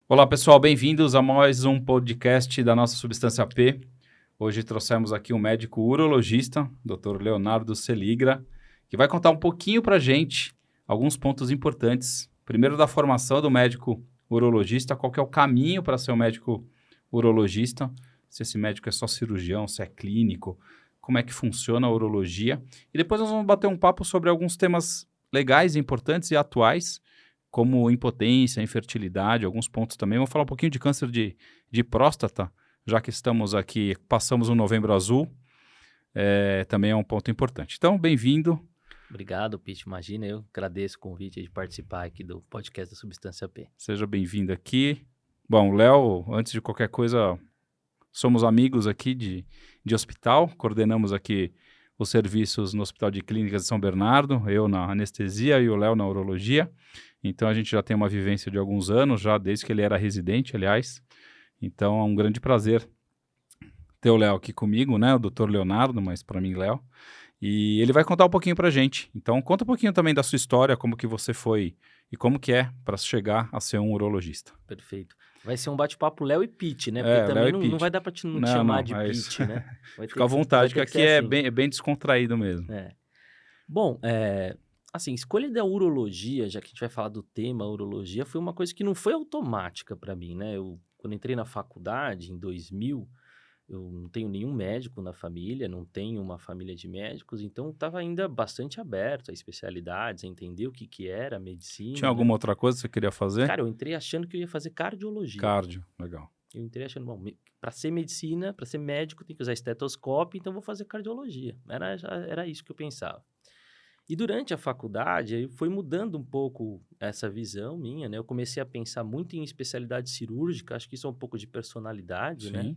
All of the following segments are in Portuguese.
Olá pessoal, bem-vindos a mais um podcast da nossa Substância P. Hoje trouxemos aqui um médico urologista, Dr. Leonardo Seligra, que vai contar um pouquinho para a gente alguns pontos importantes. Primeiro da formação do médico urologista, qual que é o caminho para ser um médico urologista, se esse médico é só cirurgião, se é clínico, como é que funciona a urologia. E depois nós vamos bater um papo sobre alguns temas legais, importantes e atuais, como impotência, infertilidade, alguns pontos também. Vamos falar um pouquinho de câncer de próstata, já que estamos aqui, passamos um Novembro Azul, também é um ponto importante. Então, bem-vindo. Obrigado, Pete. Imagina, eu agradeço o convite de participar aqui do podcast da Substância P. Seja bem-vindo aqui. Bom, Léo, antes de qualquer coisa, somos amigos aqui de hospital, coordenamos aqui os serviços no Hospital de Clínicas de São Bernardo, eu na anestesia e o Léo na urologia. Então, a gente já tem uma vivência de alguns anos, já desde que ele era residente, aliás. Então, é um grande prazer ter o Léo aqui comigo, né? O Dr. Leonardo, mas para mim, Léo. E ele vai contar um pouquinho pra gente. Então, conta um pouquinho também da sua história, como que você foi e como que é para chegar a ser um urologista. Perfeito. Vai ser um bate-papo Léo e Pete, né? Porque também não vai dar para te chamar de Pete, né? Fica à vontade, que aqui é bem descontraído mesmo. Bom, assim, escolha da urologia, já que a gente vai falar do tema urologia, foi uma coisa que não foi automática para mim, né? Quando entrei na faculdade, em 2000, eu não tenho nenhum médico na família, não tenho uma família de médicos, então estava ainda bastante aberto a especialidades, a entender o que era a medicina. Tinha alguma outra coisa que você queria fazer? Cara, eu entrei achando que eu ia fazer cardiologia. Cardio, legal. Eu entrei achando, bom, para ser medicina, para ser médico, tem que usar estetoscópio, então vou fazer cardiologia. Era isso que eu pensava. E durante a faculdade, aí foi mudando um pouco essa visão minha, né? Eu comecei a pensar muito em especialidade cirúrgica, acho que isso é um pouco de personalidade, Sim. né?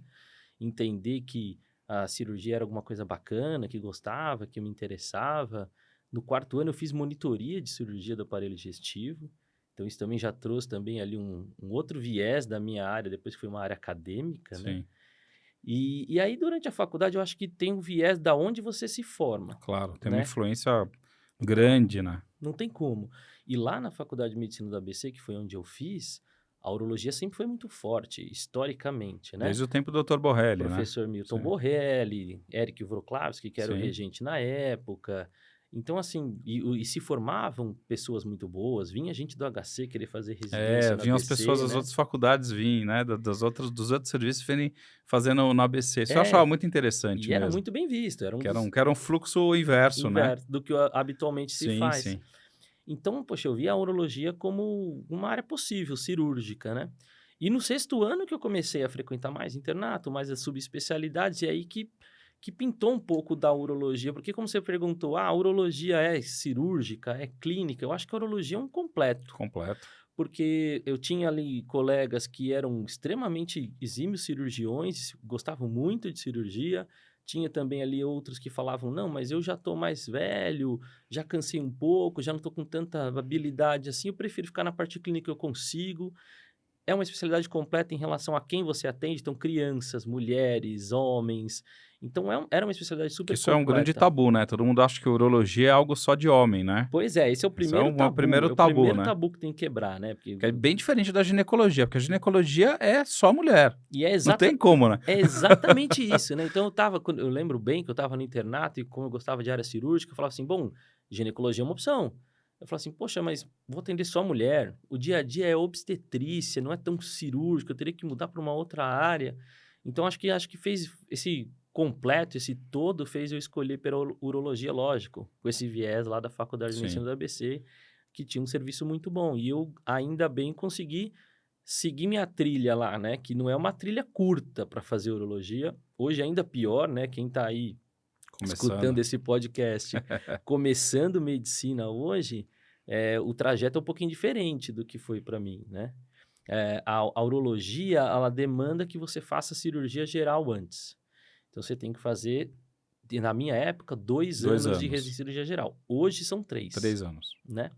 Entender que a cirurgia era alguma coisa bacana, que gostava, que me interessava. No quarto ano eu fiz monitoria de cirurgia do aparelho digestivo, então isso também já trouxe também ali um outro viés da minha área, depois que foi uma área acadêmica, Sim. né? E aí durante a faculdade eu acho que tem um viés da onde você se forma. Claro, tem né? uma influência grande, né? Não tem como. E lá na Faculdade de Medicina do ABC, que foi onde eu fiz, a urologia sempre foi muito forte, historicamente, né? Desde o tempo do Dr. Borrelli, Professor Milton Sim. Borrelli, Eric Wrocławski, que era o Sim. regente na época. Então, assim, e se formavam pessoas muito boas, vinha gente do HC querer fazer residência no vinham as ABC, pessoas das né? outras faculdades, né? Dos outros serviços virem fazendo no ABC. Isso eu achava muito interessante E era mesmo. muito bem visto. Era Que era um fluxo inverso, né? do que habitualmente se faz. Sim. Então, poxa, eu via a urologia como uma área possível, cirúrgica, né? E no 6º ano que eu comecei a frequentar mais internato, mais as subespecialidades, e aí que pintou um pouco da urologia, porque como você perguntou, a urologia é cirúrgica, é clínica, eu acho que a urologia é um completo. Completo. Porque eu tinha ali colegas que eram extremamente exímios cirurgiões, gostavam muito de cirurgia. Tinha também ali outros que falavam, não, mas eu já estou mais velho, já cansei um pouco, já não estou com tanta habilidade assim, eu prefiro ficar na parte clínica que eu consigo. É uma especialidade completa em relação a quem você atende, então crianças, mulheres, homens. Então era uma especialidade super Isso completa. é um grande tabu, né? Todo mundo acha que urologia é algo só de homem, né? Pois é, esse é o primeiro tabu. O primeiro tabu que tem que quebrar, né? Porque é bem diferente da ginecologia, porque a ginecologia é só mulher. E não tem como, né? É exatamente isso, né? Então eu lembro bem que eu estava no internato e como eu gostava de área cirúrgica, eu falava assim, bom, ginecologia é uma opção. Eu falava assim, poxa, mas vou atender só mulher. O dia a dia é obstetrícia, não é tão cirúrgico, eu teria que mudar para uma outra área. Então, acho que fez esse completo, esse todo, fez eu escolher pela urologia, lógico, com esse viés lá da Faculdade de Medicina do ABC, que tinha um serviço muito bom. E eu, ainda bem, consegui seguir minha trilha lá, né? Que não é uma trilha curta para fazer urologia. Hoje, ainda pior, né? Quem está aí escutando esse podcast, começando medicina hoje, o trajeto é um pouquinho diferente do que foi para mim, né? A urologia, ela demanda que você faça cirurgia geral antes. Então, você tem que fazer, na minha época, 2 anos de cirurgia geral. Hoje são 3. 3 anos. Né?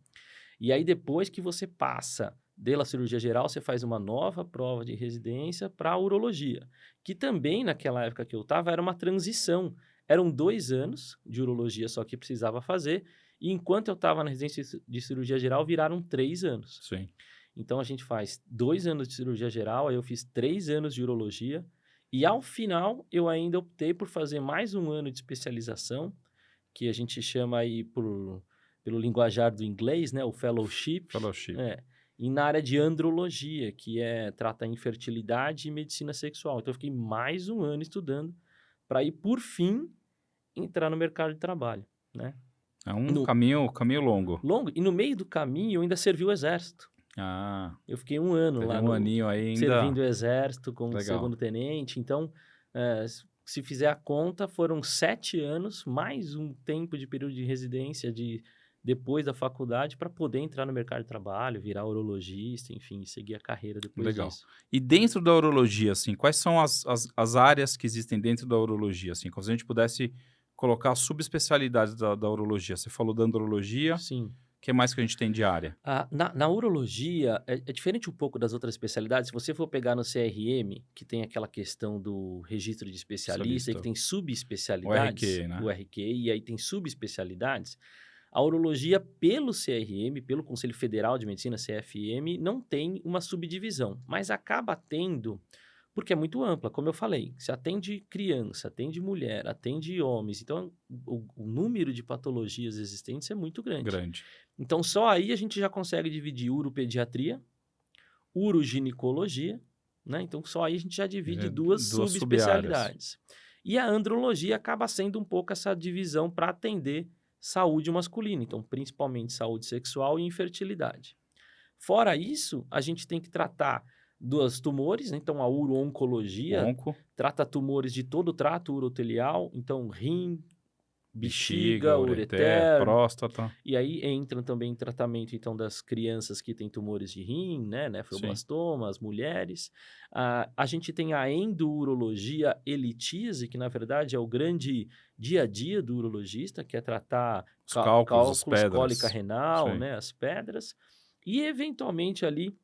E aí, depois que você passa Da cirurgia geral, você faz uma nova prova de residência para a urologia, que também, naquela época que eu estava, era uma transição. Eram 2 anos de urologia só que precisava fazer, e enquanto eu estava na residência de cirurgia geral, viraram 3 anos. Sim. Então, a gente faz 2 anos de cirurgia geral, aí eu fiz 3 anos de urologia, e ao final, eu ainda optei por fazer mais 1 ano de especialização, que a gente chama aí pelo linguajar do inglês, né, o fellowship. Fellowship. E na área de andrologia, que trata infertilidade e medicina sexual. Então, eu fiquei mais 1 ano estudando para ir, por fim, entrar no mercado de trabalho, né? É um caminho longo. Longo. E no meio do caminho, eu ainda servi o exército. Ah, Eu fiquei 1 ano teve lá um aninho aí ainda. servindo o exército como Legal. segundo tenente. Então, se fizer a conta, foram 7 anos, mais um tempo de período de residência depois da faculdade para poder entrar no mercado de trabalho, virar urologista, enfim, seguir a carreira depois Legal. disso. E dentro da urologia, assim, quais são as áreas que existem dentro da urologia? Assim, como se a gente pudesse colocar subespecialidades da urologia. Você falou da andrologia, o Sim. que mais que a gente tem de área? Na urologia, é diferente um pouco das outras especialidades. Se você for pegar no CRM, que tem aquela questão do registro de especialista, e que tem subespecialidades, o RQ, né? o RQ, e aí tem subespecialidades, a urologia, pelo CRM, pelo Conselho Federal de Medicina, CFM, não tem uma subdivisão, mas acaba tendo, porque é muito ampla, como eu falei. Se atende criança, atende mulher, atende homens, então o número de patologias existentes é muito grande. Então, só aí a gente já consegue dividir uropediatria, uroginecologia, né? Então, só aí a gente já divide duas subespecialidades. E a andrologia acaba sendo um pouco essa divisão para atender saúde masculina, então, principalmente saúde sexual e infertilidade. Fora isso, a gente tem que tratar dos tumores, né? Então, a uro-oncologia trata tumores de todo o trato urotelial, então, rim, bexiga, ureter, próstata. E aí entram também em tratamento, então, das crianças que têm tumores de rim, né, nefroblastoma, as mulheres. A gente tem a endourologia elitise, que na verdade é o grande dia a dia do urologista, que é tratar Os cálculos, as pedras. cólica renal, né, as pedras. E eventualmente ali,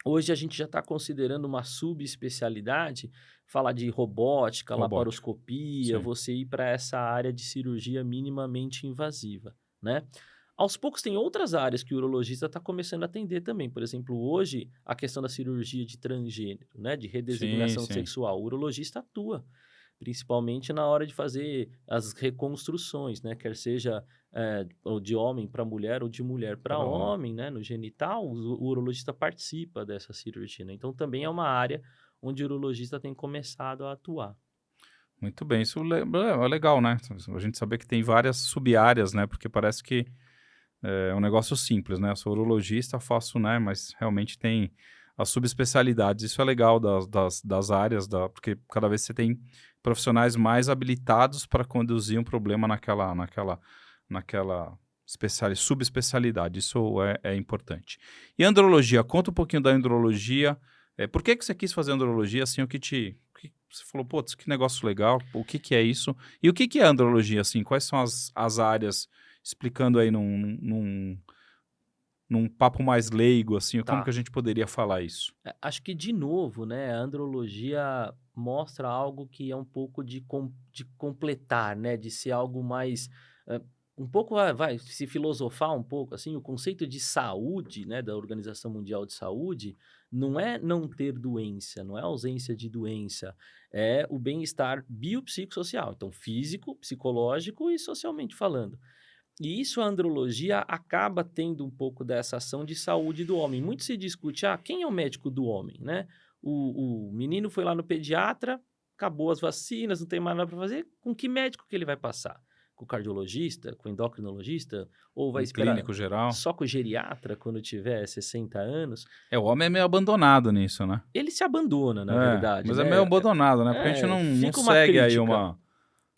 hoje a gente já está considerando uma subespecialidade, falar de robótica, laparoscopia, você ir para essa área de cirurgia minimamente invasiva, né? Aos poucos tem outras áreas que o urologista está começando a atender também. Por exemplo, hoje, a questão da cirurgia de transgênero, né? De redesignação sexual. O urologista atua, principalmente na hora de fazer as reconstruções, né? Quer seja ou de homem para mulher ou de mulher para homem, né? No genital, o urologista participa dessa cirurgia, né? Então, também é uma área onde o urologista tem começado a atuar. Muito bem, isso é legal, né? A gente saber que tem várias sub-áreas, né? Porque parece que é um negócio simples, né? Eu sou urologista, faço, né? Mas realmente tem as subespecialidades. Isso é legal das áreas, porque cada vez você tem profissionais mais habilitados para conduzir um problema naquela subespecialidade. Isso é importante. E andrologia, conta um pouquinho da andrologia. Por que você quis fazer andrologia? Assim, você falou, putz, que negócio legal. O que é isso? E o que é andrologia? Assim, quais são as áreas? Explicando aí num papo mais leigo, assim, como que a gente poderia falar isso? Acho que, de novo, né, a andrologia mostra algo que é um pouco de completar, né, de ser algo mais... um pouco, se filosofar um pouco, assim, o conceito de saúde, né, da Organização Mundial de Saúde, não é não ter doença, não é ausência de doença, é o bem-estar biopsicossocial, então físico, psicológico e socialmente falando. E isso, a andrologia acaba tendo um pouco dessa ação de saúde do homem. Muito se discute, quem é o médico do homem, né? O menino foi lá no pediatra, acabou as vacinas, não tem mais nada para fazer, com que médico que ele vai passar? Com o cardiologista, com o endocrinologista, ou vai esperar clínico geral? Só com o geriatra quando tiver 60 anos? O homem é meio abandonado nisso, né? Ele se abandona, na verdade, mas né? é meio abandonado, né? Porque a gente não segue aí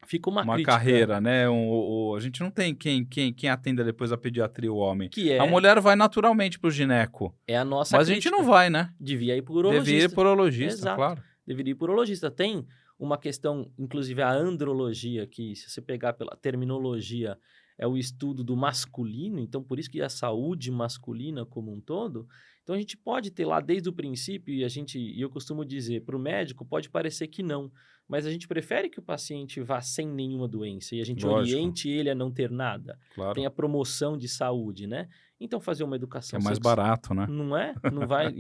Fica uma crítica. Carreira, né? A gente não tem quem atenda depois a pediatria, o homem. A mulher vai naturalmente pro gineco. É a nossa Mas crítica. A gente não vai, né? Devia ir pro urologista. Devia ir pro urologista, Exato. Claro. Deveria ir pro urologista. Tem uma questão, inclusive a andrologia, que se você pegar pela terminologia, é o estudo do masculino, então por isso que a saúde masculina como um todo. Então, a gente pode ter lá desde o princípio, e eu costumo dizer, para o médico pode parecer que não, mas a gente prefere que o paciente vá sem nenhuma doença e a gente Lógico, oriente ele a não ter nada, claro. tenha promoção de saúde, né? Então, fazer uma Que é educação mais sexual, barato, né? não é? Não vai,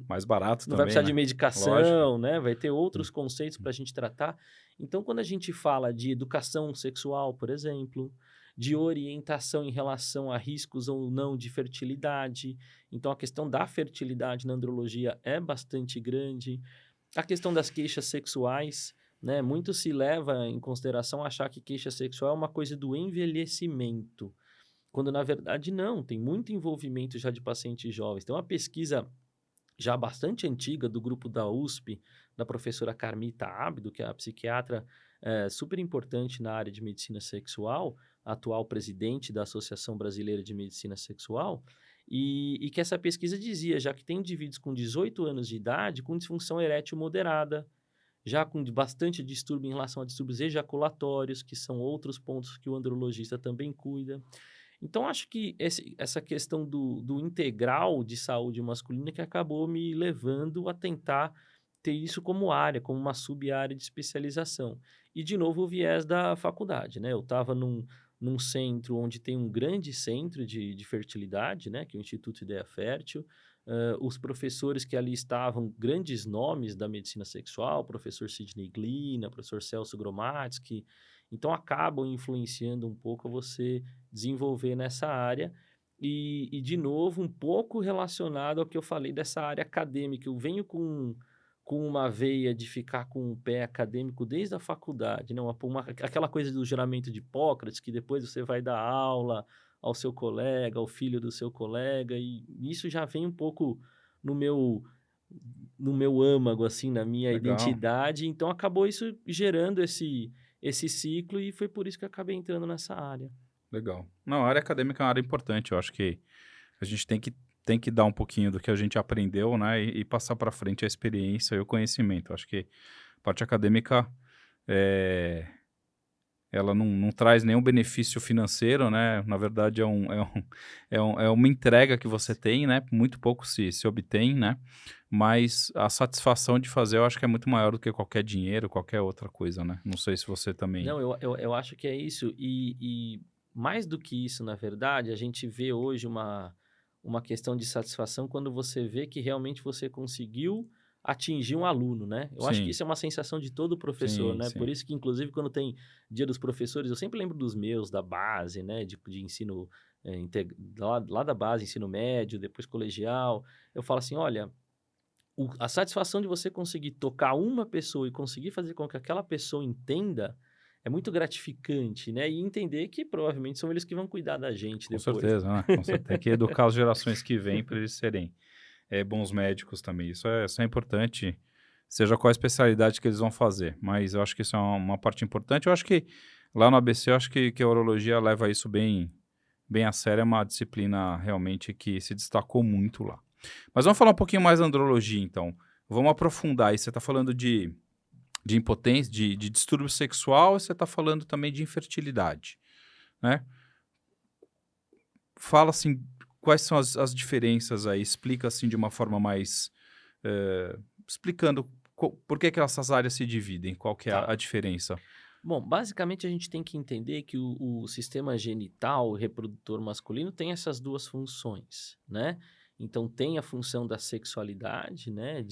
Mais barato não vai também, precisar de né? Lógico. medicação, né? Vai ter outros conceitos para a gente tratar. Então, quando a gente fala de educação sexual, por exemplo, de orientação em relação a riscos ou não de fertilidade, então a questão da fertilidade na andrologia é bastante grande. A questão das queixas sexuais, né? Muito se leva em consideração achar que queixa sexual é uma coisa do envelhecimento, quando na verdade não, tem muito envolvimento já de pacientes jovens. Tem uma pesquisa já bastante antiga do grupo da USP, da professora Carmita Abdo, que é a psiquiatra super importante na área de medicina sexual, atual presidente da Associação Brasileira de Medicina Sexual, e que essa pesquisa dizia já que tem indivíduos com 18 anos de idade com disfunção erétil moderada, já com bastante distúrbio em relação a distúrbios ejaculatórios, que são outros pontos que o andrologista também cuida. Então, acho que essa questão do integral de saúde masculina que acabou me levando a tentar ter isso como área, como uma sub-área de especialização. E, de novo, o viés da faculdade, né? Eu estava num centro onde tem um grande centro de fertilidade, né? Que é o Instituto Ideia Fértil. Os professores que ali estavam, grandes nomes da medicina sexual, professor Sidney Glina, professor Celso Gromadsky, então acabam influenciando um pouco a você desenvolver nessa área. De novo, um pouco relacionado ao que eu falei dessa área acadêmica. Eu venho com uma veia de ficar com o pé acadêmico desde a faculdade, né? Aquela coisa do juramento de Hipócrates, que depois você vai dar aula ao seu colega, ao filho do seu colega, e isso já vem um pouco no meu, no meu âmago, assim, na minha Legal, identidade. Então, acabou isso gerando esse ciclo e foi por isso que eu acabei entrando nessa área. legal. Não, a área acadêmica é uma área importante. Eu acho que a gente tem que dar um pouquinho do que a gente aprendeu, né? E passar para frente a experiência e o conhecimento. Eu acho que a parte acadêmica, é, ela não traz nenhum benefício financeiro, né? Na verdade, é uma entrega que você tem, né? Muito pouco se obtém, né? Mas a satisfação de fazer eu acho que é muito maior do que qualquer dinheiro, qualquer outra coisa, né? Não sei se você também... Não, eu acho que é isso. E mais do que isso, na verdade, a gente vê hoje uma questão de satisfação quando você vê que realmente você conseguiu atingir um aluno, né? Eu acho que Sim, isso é uma sensação de todo professor, sim, né? Por sim. isso que, inclusive, quando tem Dia dos Professores, eu sempre lembro dos meus, da base, né? De ensino, lá da base, ensino médio, depois colegial. Eu falo assim, olha, a satisfação de você conseguir tocar uma pessoa e conseguir fazer com que aquela pessoa entenda é muito gratificante, né? E entender que provavelmente são eles que vão cuidar da gente Com depois, né? certeza, né? Com certeza. Tem que educar as gerações que vêm para eles serem bons médicos também. Isso é importante, seja qual a especialidade que eles vão fazer. Mas eu acho que isso é uma parte importante. Eu acho que lá no ABC, eu acho que a urologia leva isso bem a sério. É uma disciplina realmente que se destacou muito lá. Mas vamos falar um pouquinho mais da andrologia, então. Vamos aprofundar aí. Você está falando de impotência, de distúrbio sexual, e você está falando também de infertilidade, né? Fala assim, quais são as diferenças aí? Explica assim de uma forma mais explicando por que essas áreas se dividem, qual que é a Tá. diferença? Bom, basicamente a gente tem que entender que o sistema genital reprodutor masculino tem essas duas funções, né? Então tem a função da sexualidade, né?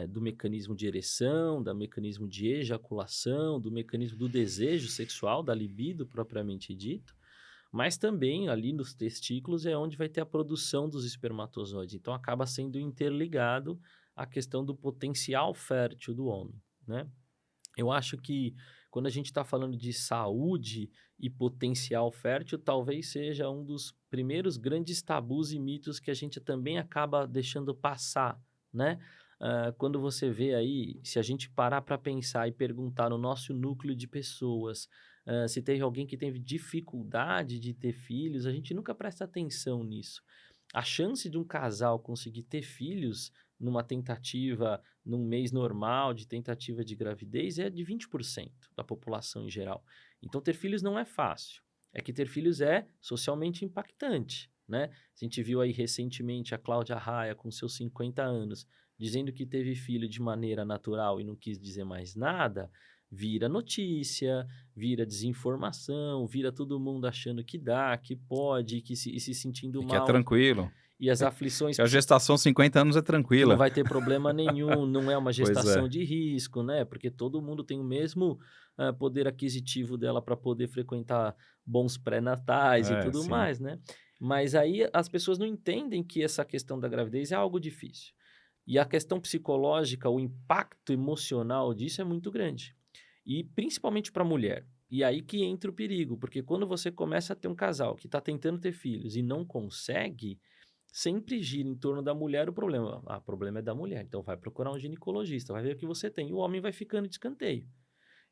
Do mecanismo de ereção, do mecanismo de ejaculação, do mecanismo do desejo sexual, da libido propriamente dito. Mas também ali nos testículos é onde vai ter a produção dos espermatozoides. Então acaba sendo interligado à questão do potencial fértil do homem, né? Eu acho que quando a gente está falando de saúde e potencial fértil, talvez seja um dos primeiros grandes tabus e mitos que a gente também acaba deixando passar, né? Quando você vê aí, se a gente parar para pensar e perguntar no nosso núcleo de pessoas, se teve alguém que teve dificuldade de ter filhos, a gente nunca presta atenção nisso. A chance de um casal conseguir ter filhos numa tentativa, num mês normal de tentativa de gravidez, é de 20% da população em geral. Então, ter filhos não é fácil. É que ter filhos é socialmente impactante, né? A gente viu aí recentemente a Cláudia Raia com seus 50 anos, dizendo que teve filho de maneira natural e não quis dizer mais nada, vira notícia, vira desinformação, vira todo mundo achando que dá, que pode, e se sentindo E que é mal. tranquilo. E as aflições Que a gestação 50 anos é que não tranquila. vai ter problema nenhum, não é uma Pois é. gestação de risco, né? Porque todo mundo tem o mesmo poder aquisitivo dela para poder frequentar bons pré-natais e tudo Sim. mais, né? Mas aí as pessoas não entendem que essa questão da gravidez é algo difícil. E a questão psicológica, o impacto emocional disso é muito grande. E principalmente para a mulher. E aí que entra o perigo, porque quando você começa a ter um casal que está tentando ter filhos e não consegue, sempre gira em torno da mulher o problema. Ah, o problema é da mulher, então vai procurar um ginecologista, vai ver o que você tem. E o homem vai ficando de escanteio.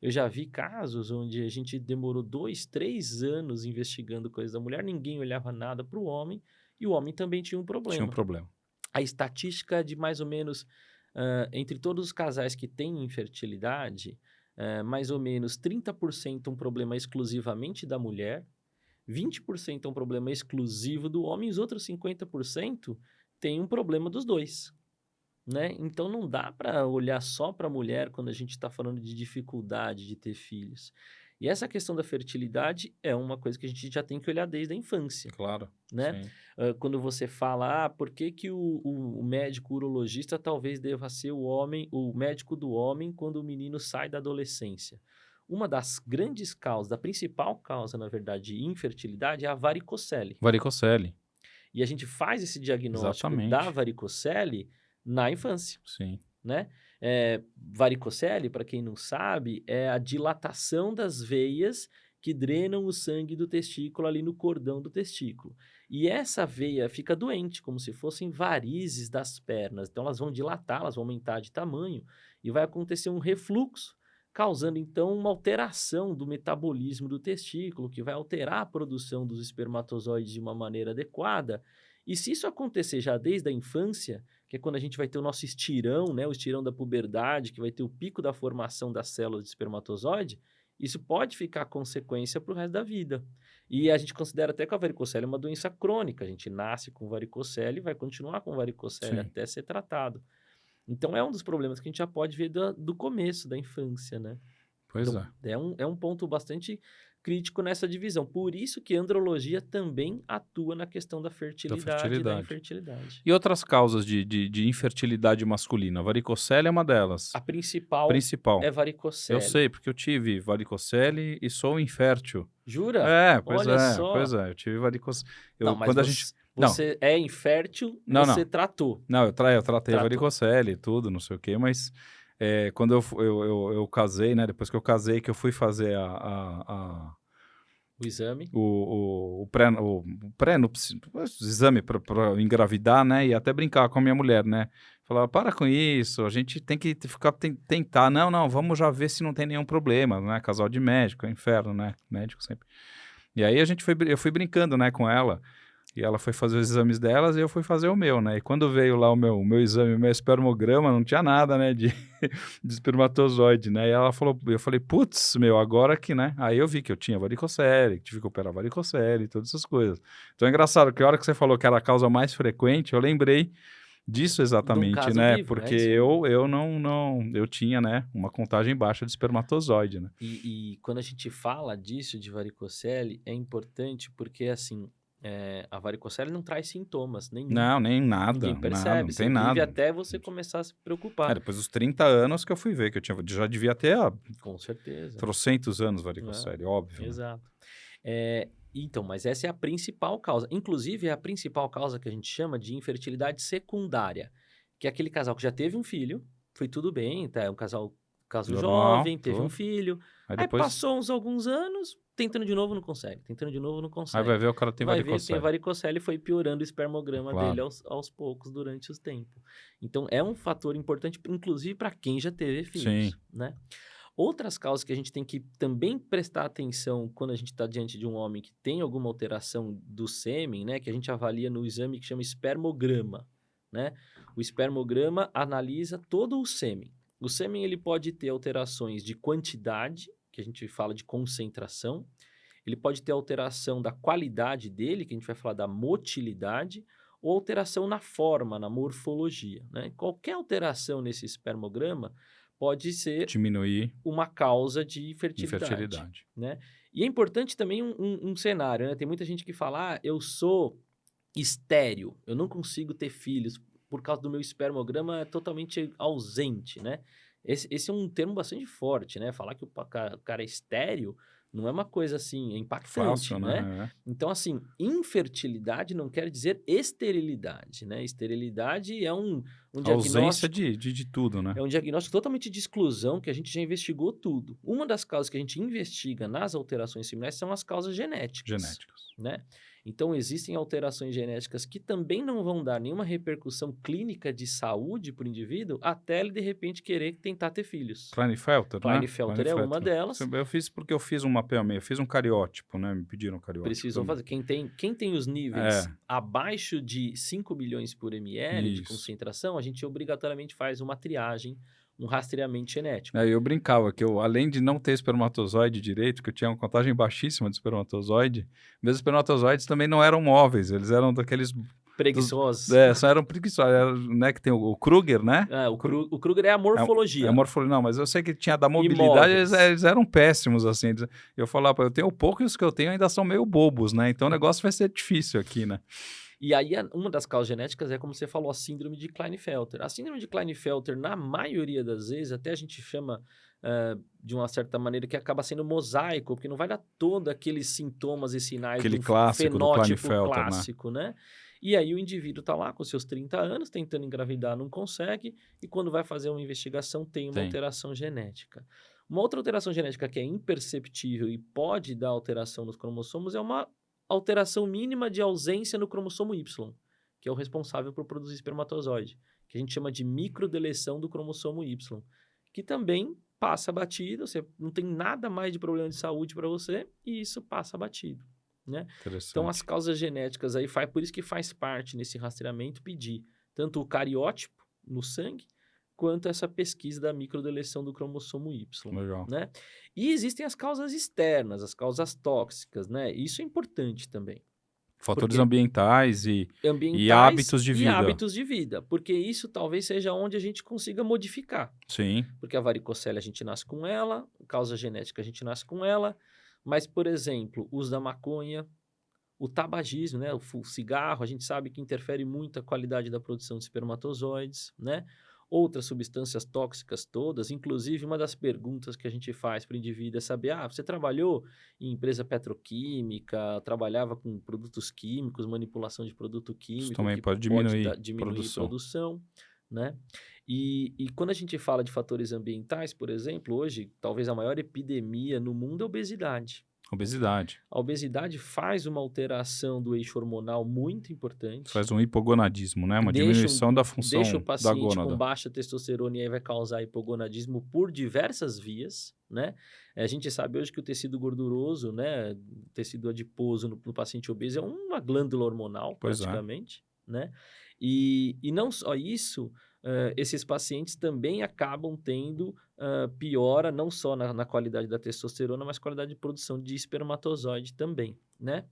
Eu já vi casos onde a gente demorou 2, 3 anos investigando coisas da mulher, ninguém olhava nada para o homem e o homem também tinha um Tinha um problema. problema. A estatística de mais ou menos, entre todos os casais que têm infertilidade, mais ou menos 30% um problema exclusivamente da mulher, 20% é um problema exclusivo do homem, e os outros 50% tem um problema dos dois, né? Então não dá para olhar só para a mulher quando a gente está falando de dificuldade de ter filhos. E essa questão da fertilidade é uma coisa que a gente já tem que olhar desde a infância, Claro. né? Sim. Quando você fala, por que que o médico urologista talvez deva ser o médico do homem quando o menino sai da adolescência? Uma das grandes causas, da principal causa, na verdade, de infertilidade é a varicocele. Varicocele. E a gente faz esse diagnóstico da Exatamente. varicocele na infância, Sim. né? Varicocele, para quem não sabe, é a dilatação das veias que drenam o sangue do testículo ali no cordão do testículo. E essa veia fica doente, como se fossem varizes das pernas. Então elas vão dilatar, elas vão aumentar de tamanho e vai acontecer um refluxo, causando então uma alteração do metabolismo do testículo, que vai alterar a produção dos espermatozoides de uma maneira adequada. E se isso acontecer já desde a infância, que é quando a gente vai ter o nosso estirão, né, o estirão da puberdade, que vai ter o pico da formação das células de espermatozoide, isso pode ficar consequência para o resto da vida. E a gente considera até que a varicocele é uma doença crônica. A gente nasce com varicocele e vai continuar com varicocele Sim. até ser tratado. Então, é um dos problemas que a gente já pode ver do começo da infância, né? Pois Então, é. é um ponto bastante crítico nessa divisão. Por isso que a andrologia também atua na questão da fertilidade e da infertilidade. E outras causas de infertilidade masculina? Varicocele é uma delas. A principal Principal. é varicocele. Eu sei, porque eu tive varicocele e sou infértil. Jura? Pois Olha é, só. pois é. Eu tive varicocele. Não, mas você é infértil, Não, você não. tratou. Não, eu tratei Tratou. varicocele e tudo, não sei o quê, mas quando eu casei, né? Depois que eu casei, que eu fui fazer O exame. o exame para engravidar, né? E até brincar com a minha mulher, né? Falar, para com isso, a gente tem que tentar. Não, vamos já ver se não tem nenhum problema, né? Casal de médico, é inferno, né? Médico sempre. E aí eu fui brincando, né, com ela. E ela foi fazer os exames delas e eu fui fazer o meu, né? E quando veio lá o meu exame, o meu espermograma, não tinha nada, né, de espermatozoide, né? E eu falei, putz, agora que, né? Aí eu vi que eu tinha varicocele, que tive que operar varicocele e todas essas coisas. Então é engraçado que a hora que você falou que era a causa mais frequente, eu lembrei disso exatamente, caso né? vivo, Porque é isso eu tinha, né, uma contagem baixa de espermatozoide, né? E quando a gente fala disso, de varicocele, é importante porque, assim, a varicocele não traz sintomas nenhum. Não, nem nada. Ninguém Nada, percebe. não Você tem vive nada. até você começar a se preocupar. Depois dos 30 anos que eu fui ver, que já devia ter Com certeza. trocentos anos varicocele, óbvio. Né? Exato. Então, mas essa é a principal causa. Inclusive, é a principal causa que a gente chama de infertilidade secundária, que é aquele casal que já teve um filho, foi tudo bem, tá? É um caso Normal, jovem, teve um filho, aí depois passou alguns anos, tentando de novo não consegue, Aí vai ver o cara tem Vai ver que varicocele. tem varicocele e foi piorando o espermograma Claro. dele aos poucos durante os tempos. Então, é um fator importante, inclusive para quem já teve filhos, Sim. né? Outras causas que a gente tem que também prestar atenção quando a gente está diante de um homem que tem alguma alteração do sêmen, né? Que a gente avalia no exame que chama espermograma, né? O espermograma analisa todo o sêmen. O sêmen ele pode ter alterações de quantidade, que a gente fala de concentração, Ele pode ter alteração da qualidade dele, que a gente vai falar da motilidade, ou alteração na forma, na morfologia, né? Qualquer alteração nesse espermograma pode ser Diminuir uma causa de infertilidade, infertilidade. né? E é importante também um cenário, né? Tem muita gente que fala, eu sou estéril, eu não consigo ter filhos por causa do meu espermograma totalmente ausente, né? Esse é um termo bastante forte, né? Falar que o cara é estéril não é uma coisa assim, é impactante, Fácil, né? né? Então, assim, infertilidade não quer dizer esterilidade, né? Esterilidade é um Ausência diagnóstico... de tudo, né? É um diagnóstico totalmente de exclusão que a gente já investigou tudo. Uma das causas que a gente investiga nas alterações seminais são as causas genéticas, Genéticas. né? Então, existem alterações genéticas que também não vão dar nenhuma repercussão clínica de saúde para o indivíduo até ele, de repente, querer tentar ter filhos. Klinefelter, né? Klinefelter é uma delas. Eu fiz porque eu fiz um mapeamento, eu fiz um cariótipo, né? Me pediram um cariótipo. Precisam fazer. Quem tem os níveis É. abaixo de 5 milhões por ml de Isso. concentração, a gente obrigatoriamente faz uma triagem, um rastreamento genético. Eu brincava que eu, além de não ter espermatozoide direito, que eu tinha uma contagem baixíssima de espermatozoide, meus espermatozoides também não eram móveis, eles eram daqueles... Preguiçosos. Só eram preguiçosos, né? Que tem o Kruger, né? O Kruger é a morfologia. É a morfologia, não, mas eu sei que tinha da mobilidade, eles eram péssimos, assim. Eu falava, eu tenho pouco e os que eu tenho ainda são meio bobos, né? Então o negócio vai ser difícil aqui, né? E aí, uma das causas genéticas é, como você falou, a síndrome de Klinefelter. A síndrome de Klinefelter, na maioria das vezes, até a gente chama de uma certa maneira que acaba sendo mosaico, porque não vai dar todos aqueles sintomas e sinais Aquele de um clássico fenótipo do Klinefelter, clássico, né? E aí o indivíduo está lá com seus 30 anos, tentando engravidar, não consegue, e quando vai fazer uma investigação tem uma alteração genética. Uma outra alteração genética que é imperceptível e pode dar alteração nos cromossomos é uma alteração mínima de ausência no cromossomo Y, que é o responsável por produzir espermatozoide, que a gente chama de microdeleção do cromossomo Y, que também passa batido, você não tem nada mais de problema de saúde para você, e isso passa batido, né? Então, as causas genéticas aí, por isso que faz parte nesse rastreamento pedir tanto o cariótipo no sangue, quanto essa pesquisa da microdeleção do cromossomo Y. Legal. Né? E existem as causas externas, as causas tóxicas, né? Isso é importante também. Fatores ambientais e hábitos de vida. E hábitos de vida, porque isso talvez seja onde a gente consiga modificar. Sim. Porque a varicocele a gente nasce com ela, causa genética a gente nasce com ela, mas, por exemplo, o uso da maconha, o tabagismo, né? O cigarro, a gente sabe que interfere muito a qualidade da produção de espermatozoides, né? Outras substâncias tóxicas todas, inclusive uma das perguntas que a gente faz para o indivíduo é saber, você trabalhou em empresa petroquímica, trabalhava com produtos químicos, manipulação de produto químico, isso também que pode diminuir a produção, né? E quando a gente fala de fatores ambientais, por exemplo, hoje, talvez a maior epidemia no mundo é a obesidade. Obesidade. A obesidade faz uma alteração do eixo hormonal muito importante. Faz um hipogonadismo, né? Uma diminuição da função da gônada. Deixa o paciente com baixa testosterona e aí vai causar hipogonadismo por diversas vias, né? A gente sabe hoje que o tecido gorduroso, né? O tecido adiposo no paciente obeso é uma glândula hormonal, praticamente, né? E não só isso... esses pacientes também acabam tendo piora não só na qualidade da testosterona, mas qualidade de produção de espermatozoide também, né?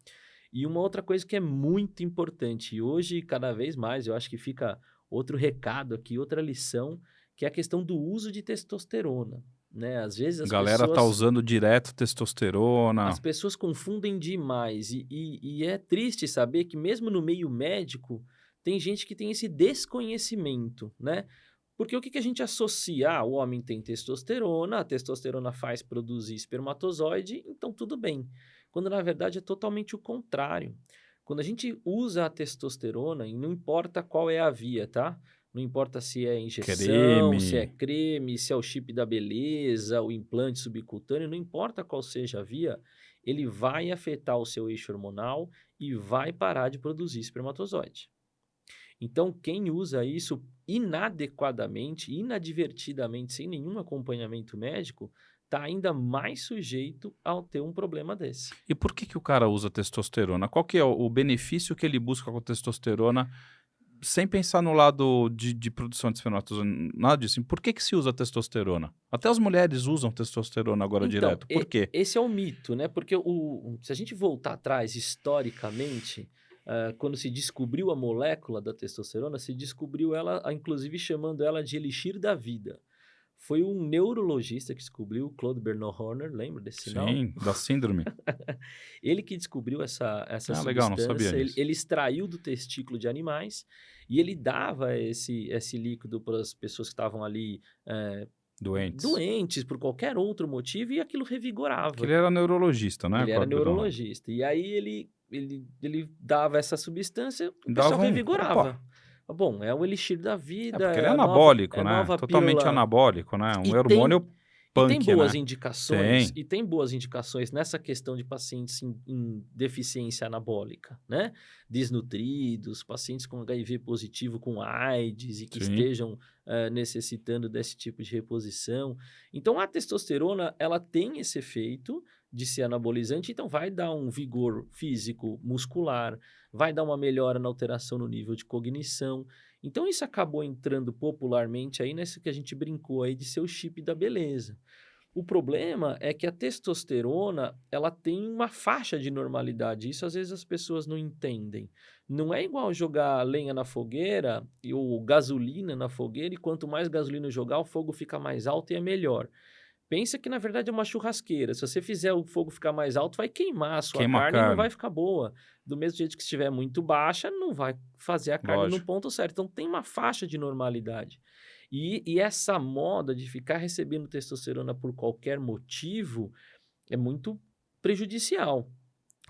E uma outra coisa que é muito importante, e hoje cada vez mais, eu acho que fica outro recado aqui, outra lição, que é a questão do uso de testosterona, né? Às vezes as galera tá usando direto testosterona. As pessoas confundem demais e é triste saber que mesmo no meio médico tem gente que tem esse desconhecimento, né? Porque o que a gente associa? O homem tem testosterona, a testosterona faz produzir espermatozoide, então tudo bem. Quando na verdade é totalmente o contrário. Quando a gente usa a testosterona, e não importa qual é a via, tá? Não importa se é injeção, se é creme, se é o chip da beleza, o implante subcutâneo, não importa qual seja a via, ele vai afetar o seu eixo hormonal e vai parar de produzir espermatozoide. Então, quem usa isso inadequadamente, inadvertidamente, sem nenhum acompanhamento médico, está ainda mais sujeito a ter um problema desse. E por que o cara usa testosterona? Qual que é o benefício que ele busca com a testosterona sem pensar no lado de produção de espermatozoide, nada disso, por que se usa testosterona? Até as mulheres usam testosterona agora Então, direto. Por quê? esse é o mito, né? Porque se a gente voltar atrás historicamente, quando se descobriu a molécula da testosterona, se descobriu ela, inclusive chamando ela de elixir da vida. Foi um neurologista que descobriu, Claude Bernard-Horner, lembra desse sinal? Sim, da síndrome. Ele que descobriu essa Legal, não sabia substância, ele, disso. ele extraiu do testículo de animais e ele dava esse líquido para as pessoas que estavam ali Doentes. doentes por qualquer outro motivo e aquilo Que revigorava. ele era neurologista, né? Ele era Claude Bernard. neurologista. E aí ele dava essa substância, o pessoal Dava revigorava. opa, Bom, é o elixir da vida, porque ele é é a nova, é anabólico, a né? nova Totalmente pílula. anabólico, né? E Um tem, hormônio e tem punk, boas né? indicações, Tem. e tem boas indicações nessa questão de pacientes em deficiência anabólica, né? Desnutridos, pacientes com HIV positivo, com AIDS e que Sim. estejam necessitando desse tipo de reposição. Então, a testosterona, ela tem esse efeito de ser anabolizante, então vai dar um vigor físico, muscular, vai dar uma melhora na alteração no nível de cognição. Então, isso acabou entrando popularmente aí nessa que a gente brincou aí de ser o chip da beleza. O problema é que a testosterona, ela tem uma faixa de normalidade. Isso às vezes as pessoas não entendem. Não é igual jogar lenha na fogueira ou gasolina na fogueira, e quanto mais gasolina jogar, o fogo fica mais alto e é melhor. Pensa que na verdade é uma churrasqueira. Se você fizer o fogo ficar mais alto, vai queimar a sua Queima a carne e não vai carne. ficar boa. Do mesmo jeito que se estiver muito baixa, não vai fazer a carne no Lógico. ponto certo. Então tem uma faixa de normalidade. E essa moda de ficar recebendo testosterona por qualquer motivo é muito prejudicial.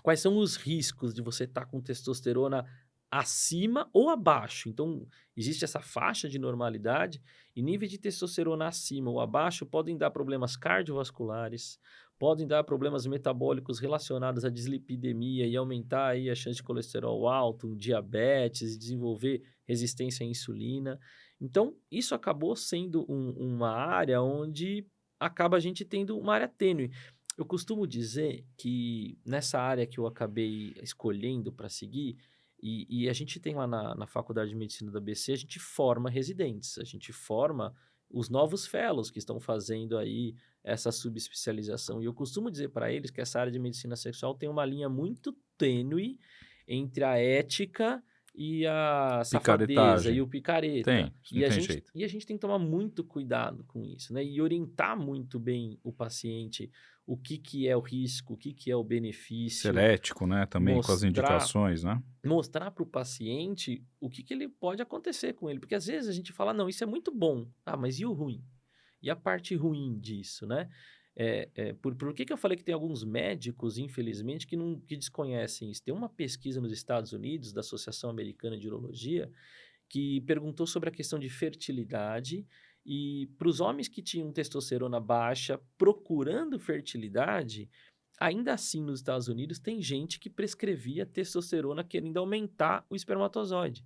Quais são os riscos de você estar com testosterona acima ou abaixo? Então, existe essa faixa de normalidade e níveis de testosterona acima ou abaixo podem dar problemas cardiovasculares, podem dar problemas metabólicos relacionados à dislipidemia e aumentar aí a chance de colesterol alto, diabetes, desenvolver resistência à insulina. Então, isso acabou sendo uma área onde acaba a gente tendo uma área tênue. Eu costumo dizer que nessa área que eu acabei escolhendo para seguir, e a gente tem lá na Faculdade de Medicina da ABC, a gente forma residentes, a gente forma os novos fellows que estão fazendo aí essa subespecialização. E eu costumo dizer para eles que essa área de medicina sexual tem uma linha muito tênue entre a ética e a safadeza e Picaretagem. o picareta. Tem, não tem jeito. E a gente tem que tomar muito cuidado com isso, né? E orientar muito bem o paciente o que é o risco, o que é o benefício, Ser ético, né? Também com as mostrar indicações, né? mostrar para o paciente o que ele pode acontecer com ele. Porque às vezes a gente fala, não, isso é muito bom. Ah, mas e o ruim? E a parte ruim disso, né? Por que eu falei que tem alguns médicos, infelizmente, que desconhecem isso? Tem uma pesquisa nos Estados Unidos, da Associação Americana de Urologia, que perguntou sobre a questão de fertilidade e para os homens que tinham testosterona baixa procurando fertilidade, ainda assim nos Estados Unidos tem gente que prescrevia testosterona querendo aumentar o espermatozoide.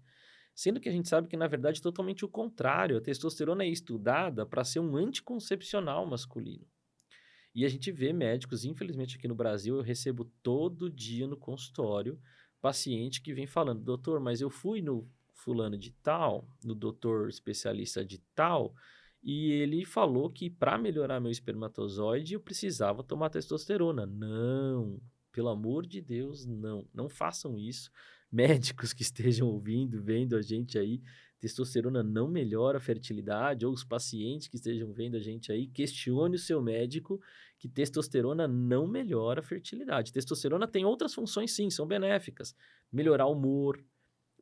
Sendo que a gente sabe que, na verdade, é totalmente o contrário. A testosterona é estudada para ser um anticoncepcional masculino. E a gente vê médicos, infelizmente aqui no Brasil, eu recebo todo dia no consultório paciente que vem falando, doutor, mas eu fui no fulano de tal, no doutor especialista de tal, e ele falou que para melhorar meu espermatozoide eu precisava tomar testosterona. Não, pelo amor de Deus, não. Não façam isso. Médicos que estejam ouvindo, vendo a gente aí, testosterona não melhora a fertilidade, ou os pacientes que estejam vendo a gente aí, questione o seu médico que testosterona não melhora a fertilidade. Testosterona tem outras funções sim, são benéficas. Melhorar o humor,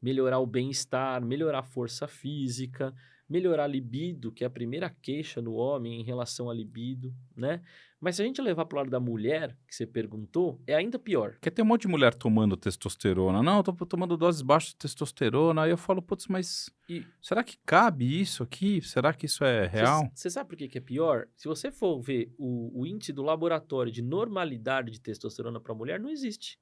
melhorar o bem-estar, melhorar a força física, melhorar a libido, que é a primeira queixa no homem em relação à libido, né? Mas se a gente levar para o lado da mulher, que você perguntou, é ainda pior. Porque tem um monte de mulher tomando testosterona. Não, eu tô tomando doses baixas de testosterona. Aí eu falo, putz, mas será que cabe isso aqui? Será que isso é real? Você sabe por que é pior? Se você for ver o índice do laboratório de normalidade de testosterona para mulher, não existe.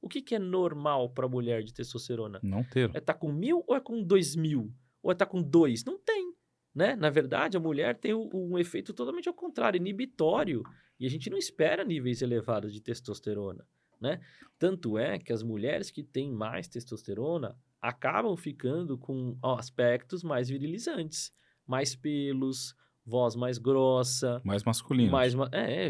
O que é normal para mulher de testosterona? Não ter. É estar com 1.000 ou é com 2.000? Ou é estar com 2? Não tem, né? Na verdade, a mulher tem um efeito totalmente ao contrário, inibitório. E a gente não espera níveis elevados de testosterona, né? Tanto é que as mulheres que têm mais testosterona, acabam ficando com aspectos mais virilizantes, mais pelos, voz mais grossa, Mais masculinos.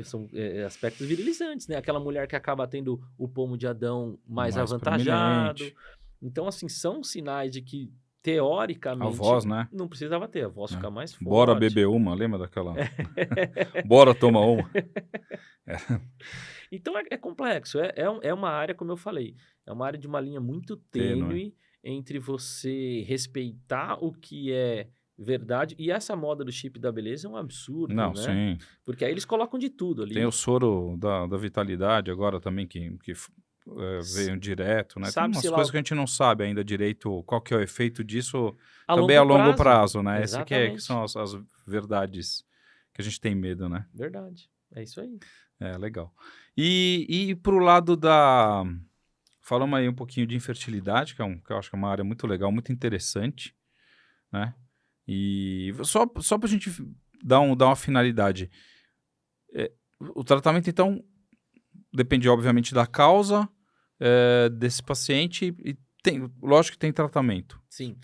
são aspectos virilizantes, né? Aquela mulher que acaba tendo o pomo de Adão mais Mais avantajado. proeminente. Então, assim, são sinais de que, A teoricamente, voz, né? não precisava ter. A voz É. fica mais Bora forte. beber uma, lembra daquela? Bora tomar uma. Então, é complexo. É uma área, como eu falei, é uma área de uma linha muito tênue entre você respeitar o que é verdade. E essa moda do chip da beleza é um absurdo, Não, né? sim. Porque aí eles colocam de tudo ali. Tem o soro da vitalidade agora também, que S- veio direto, né? Tem Sabe-se umas lá coisas que a gente não sabe ainda direito qual que é o efeito disso a também a longo longo prazo. prazo, né? Esse que Exatamente. são as verdades que a gente tem medo, né? Verdade. É isso aí. É, legal. E pro lado da... Falamos aí um pouquinho de infertilidade, que eu acho que é uma área muito legal, muito interessante, né? E só pra gente dar uma finalidade. O tratamento, então, depende, obviamente, da causa desse paciente e lógico que tem tratamento. Sim.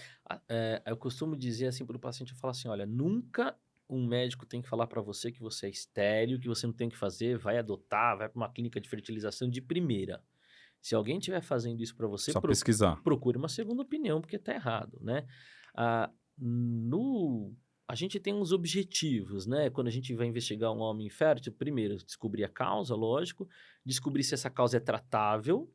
Eu costumo dizer assim para o paciente, eu falo assim, olha, nunca um médico tem que falar para você que você é estéril, que você não tem o que fazer, vai adotar, vai para uma clínica de fertilização de primeira. Se alguém estiver fazendo isso para você, Só pesquisar. procure uma segunda opinião, porque está errado, né? Ah, a gente tem uns objetivos, né? Quando a gente vai investigar um homem infértil, primeiro, descobrir a causa, lógico, descobrir se essa causa é tratável.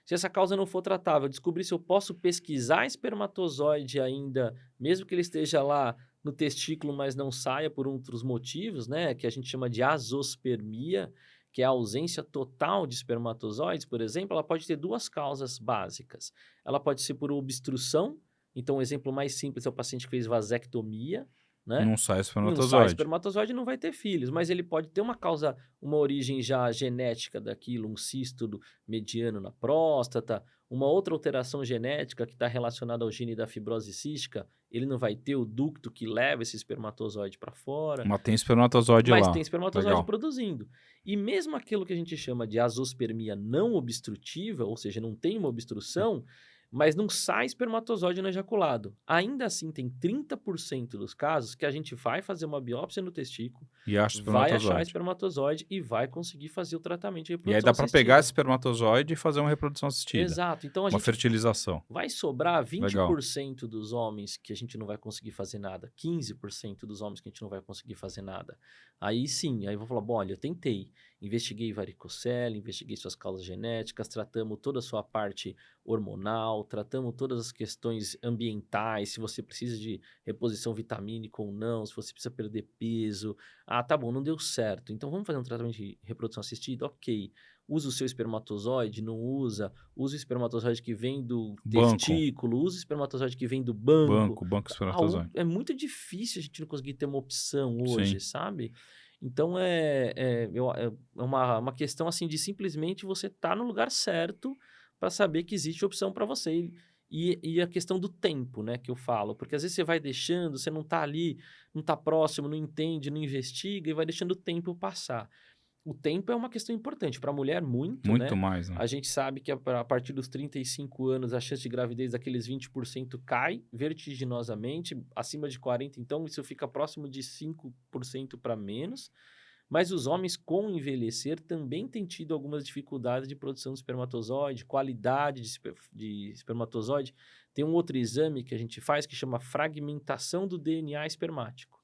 Se essa causa não for tratável, descobrir se eu posso pesquisar espermatozoide ainda, mesmo que ele esteja lá no testículo, mas não saia por outros motivos, né? Que a gente chama de azospermia, que é a ausência total de espermatozoides, por exemplo, ela pode ter duas causas básicas. Ela pode ser por obstrução, então o exemplo mais simples é o paciente que fez vasectomia, né? Não sai Não sai espermatozoide. espermatozoide e não vai ter filhos, mas ele pode ter uma causa, uma origem já genética daquilo, um cisto mediano na próstata, uma outra alteração genética que está relacionada ao gene da fibrose cística, ele não vai ter o ducto que leva esse espermatozoide para fora, Mas tem espermatozoide mas lá. tem espermatozoide Legal. produzindo. E mesmo aquilo que a gente chama de azospermia não obstrutiva, ou seja, não tem uma obstrução, mas não sai espermatozoide no ejaculado. Ainda assim, tem 30% dos casos que a gente vai fazer uma biópsia no testículo, E acha vai achar espermatozoide. espermatozoide e vai conseguir fazer o tratamento de E reprodução aí dá para assistida. pegar esse espermatozoide e fazer uma reprodução assistida. Exato. Então, a Uma gente fertilização. vai sobrar Legal. 20% dos homens que a gente não vai conseguir fazer nada, 15% dos homens que a gente não vai conseguir fazer nada. Aí sim, aí eu vou falar, bom, olha, eu tentei, investiguei varicocele, investiguei suas causas genéticas, tratamos toda a sua parte hormonal, tratamos todas as questões ambientais, se você precisa de reposição vitamínica ou não, se você precisa perder peso. Ah, tá bom, não deu certo. Então vamos fazer um tratamento de reprodução assistida? Ok. Usa o seu espermatozoide, não usa? Usa o espermatozoide que vem do Banco. testículo, usa o espermatozoide que vem do banco. Banco espermatozoide. É muito difícil a gente não conseguir ter uma opção hoje, sabe? Então, é uma questão assim de simplesmente você estar no lugar certo para saber que existe opção para você. E a questão do tempo, né, que eu falo. Porque às vezes você vai deixando, você não está ali, não está próximo, não entende, não investiga e vai deixando o tempo passar. O tempo é uma questão importante. Para a mulher, muito, Muito né? mais, né? A gente sabe que a partir dos 35 anos, a chance de gravidez daqueles 20% cai vertiginosamente. Acima de 40, então, isso fica próximo de 5% para menos. Mas os homens, com o envelhecer, também têm tido algumas dificuldades de produção de espermatozoide, qualidade de espermatozoide. Tem um outro exame que a gente faz que chama fragmentação do DNA espermático.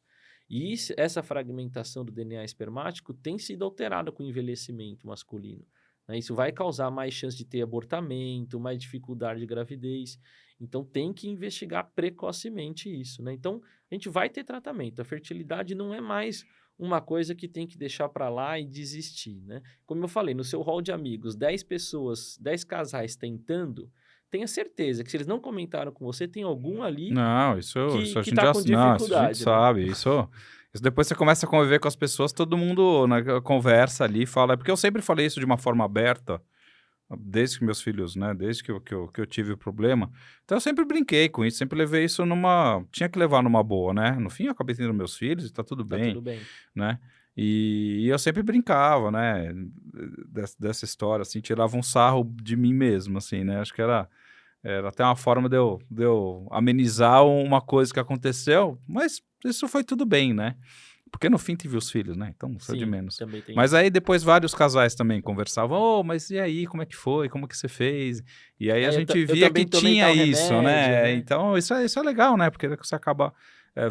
E essa fragmentação do DNA espermático tem sido alterada com o envelhecimento masculino, né? Isso vai causar mais chance de ter abortamento, mais dificuldade de gravidez. Então, tem que investigar precocemente isso, né? Então, a gente vai ter tratamento. A fertilidade não é mais uma coisa que tem que deixar para lá e desistir, né? Como eu falei, no seu hall de amigos, 10 pessoas, 10 casais tentando, tenha certeza que se eles não comentaram com você, tem algum ali Não, isso a que gente tá já com não, isso a gente dificuldade, né? sabe. Isso depois você começa a conviver com as pessoas, todo mundo conversa ali, fala. Porque eu sempre falei isso de uma forma aberta, desde que meus filhos, né? Desde que eu tive o problema. Então eu sempre brinquei com isso, sempre levei isso numa. Tinha que levar numa boa, né? No fim, eu acabei tendo meus filhos e tá tudo Tá bem, tudo bem. né? E eu sempre brincava, né? Dessa história, assim, tirava um sarro de mim mesmo, assim, né? Acho que era Era até uma forma de eu amenizar uma coisa que aconteceu, mas isso foi tudo bem, né? Porque no fim tive os filhos, né? Então foi de Sim, menos. também tem Mas isso. aí depois vários casais também conversavam, mas e aí, como é que foi? Como que você fez? E aí a gente Eu via que também tomei tinha tal isso, remédio, né? né? Então isso é legal, né? Porque você acaba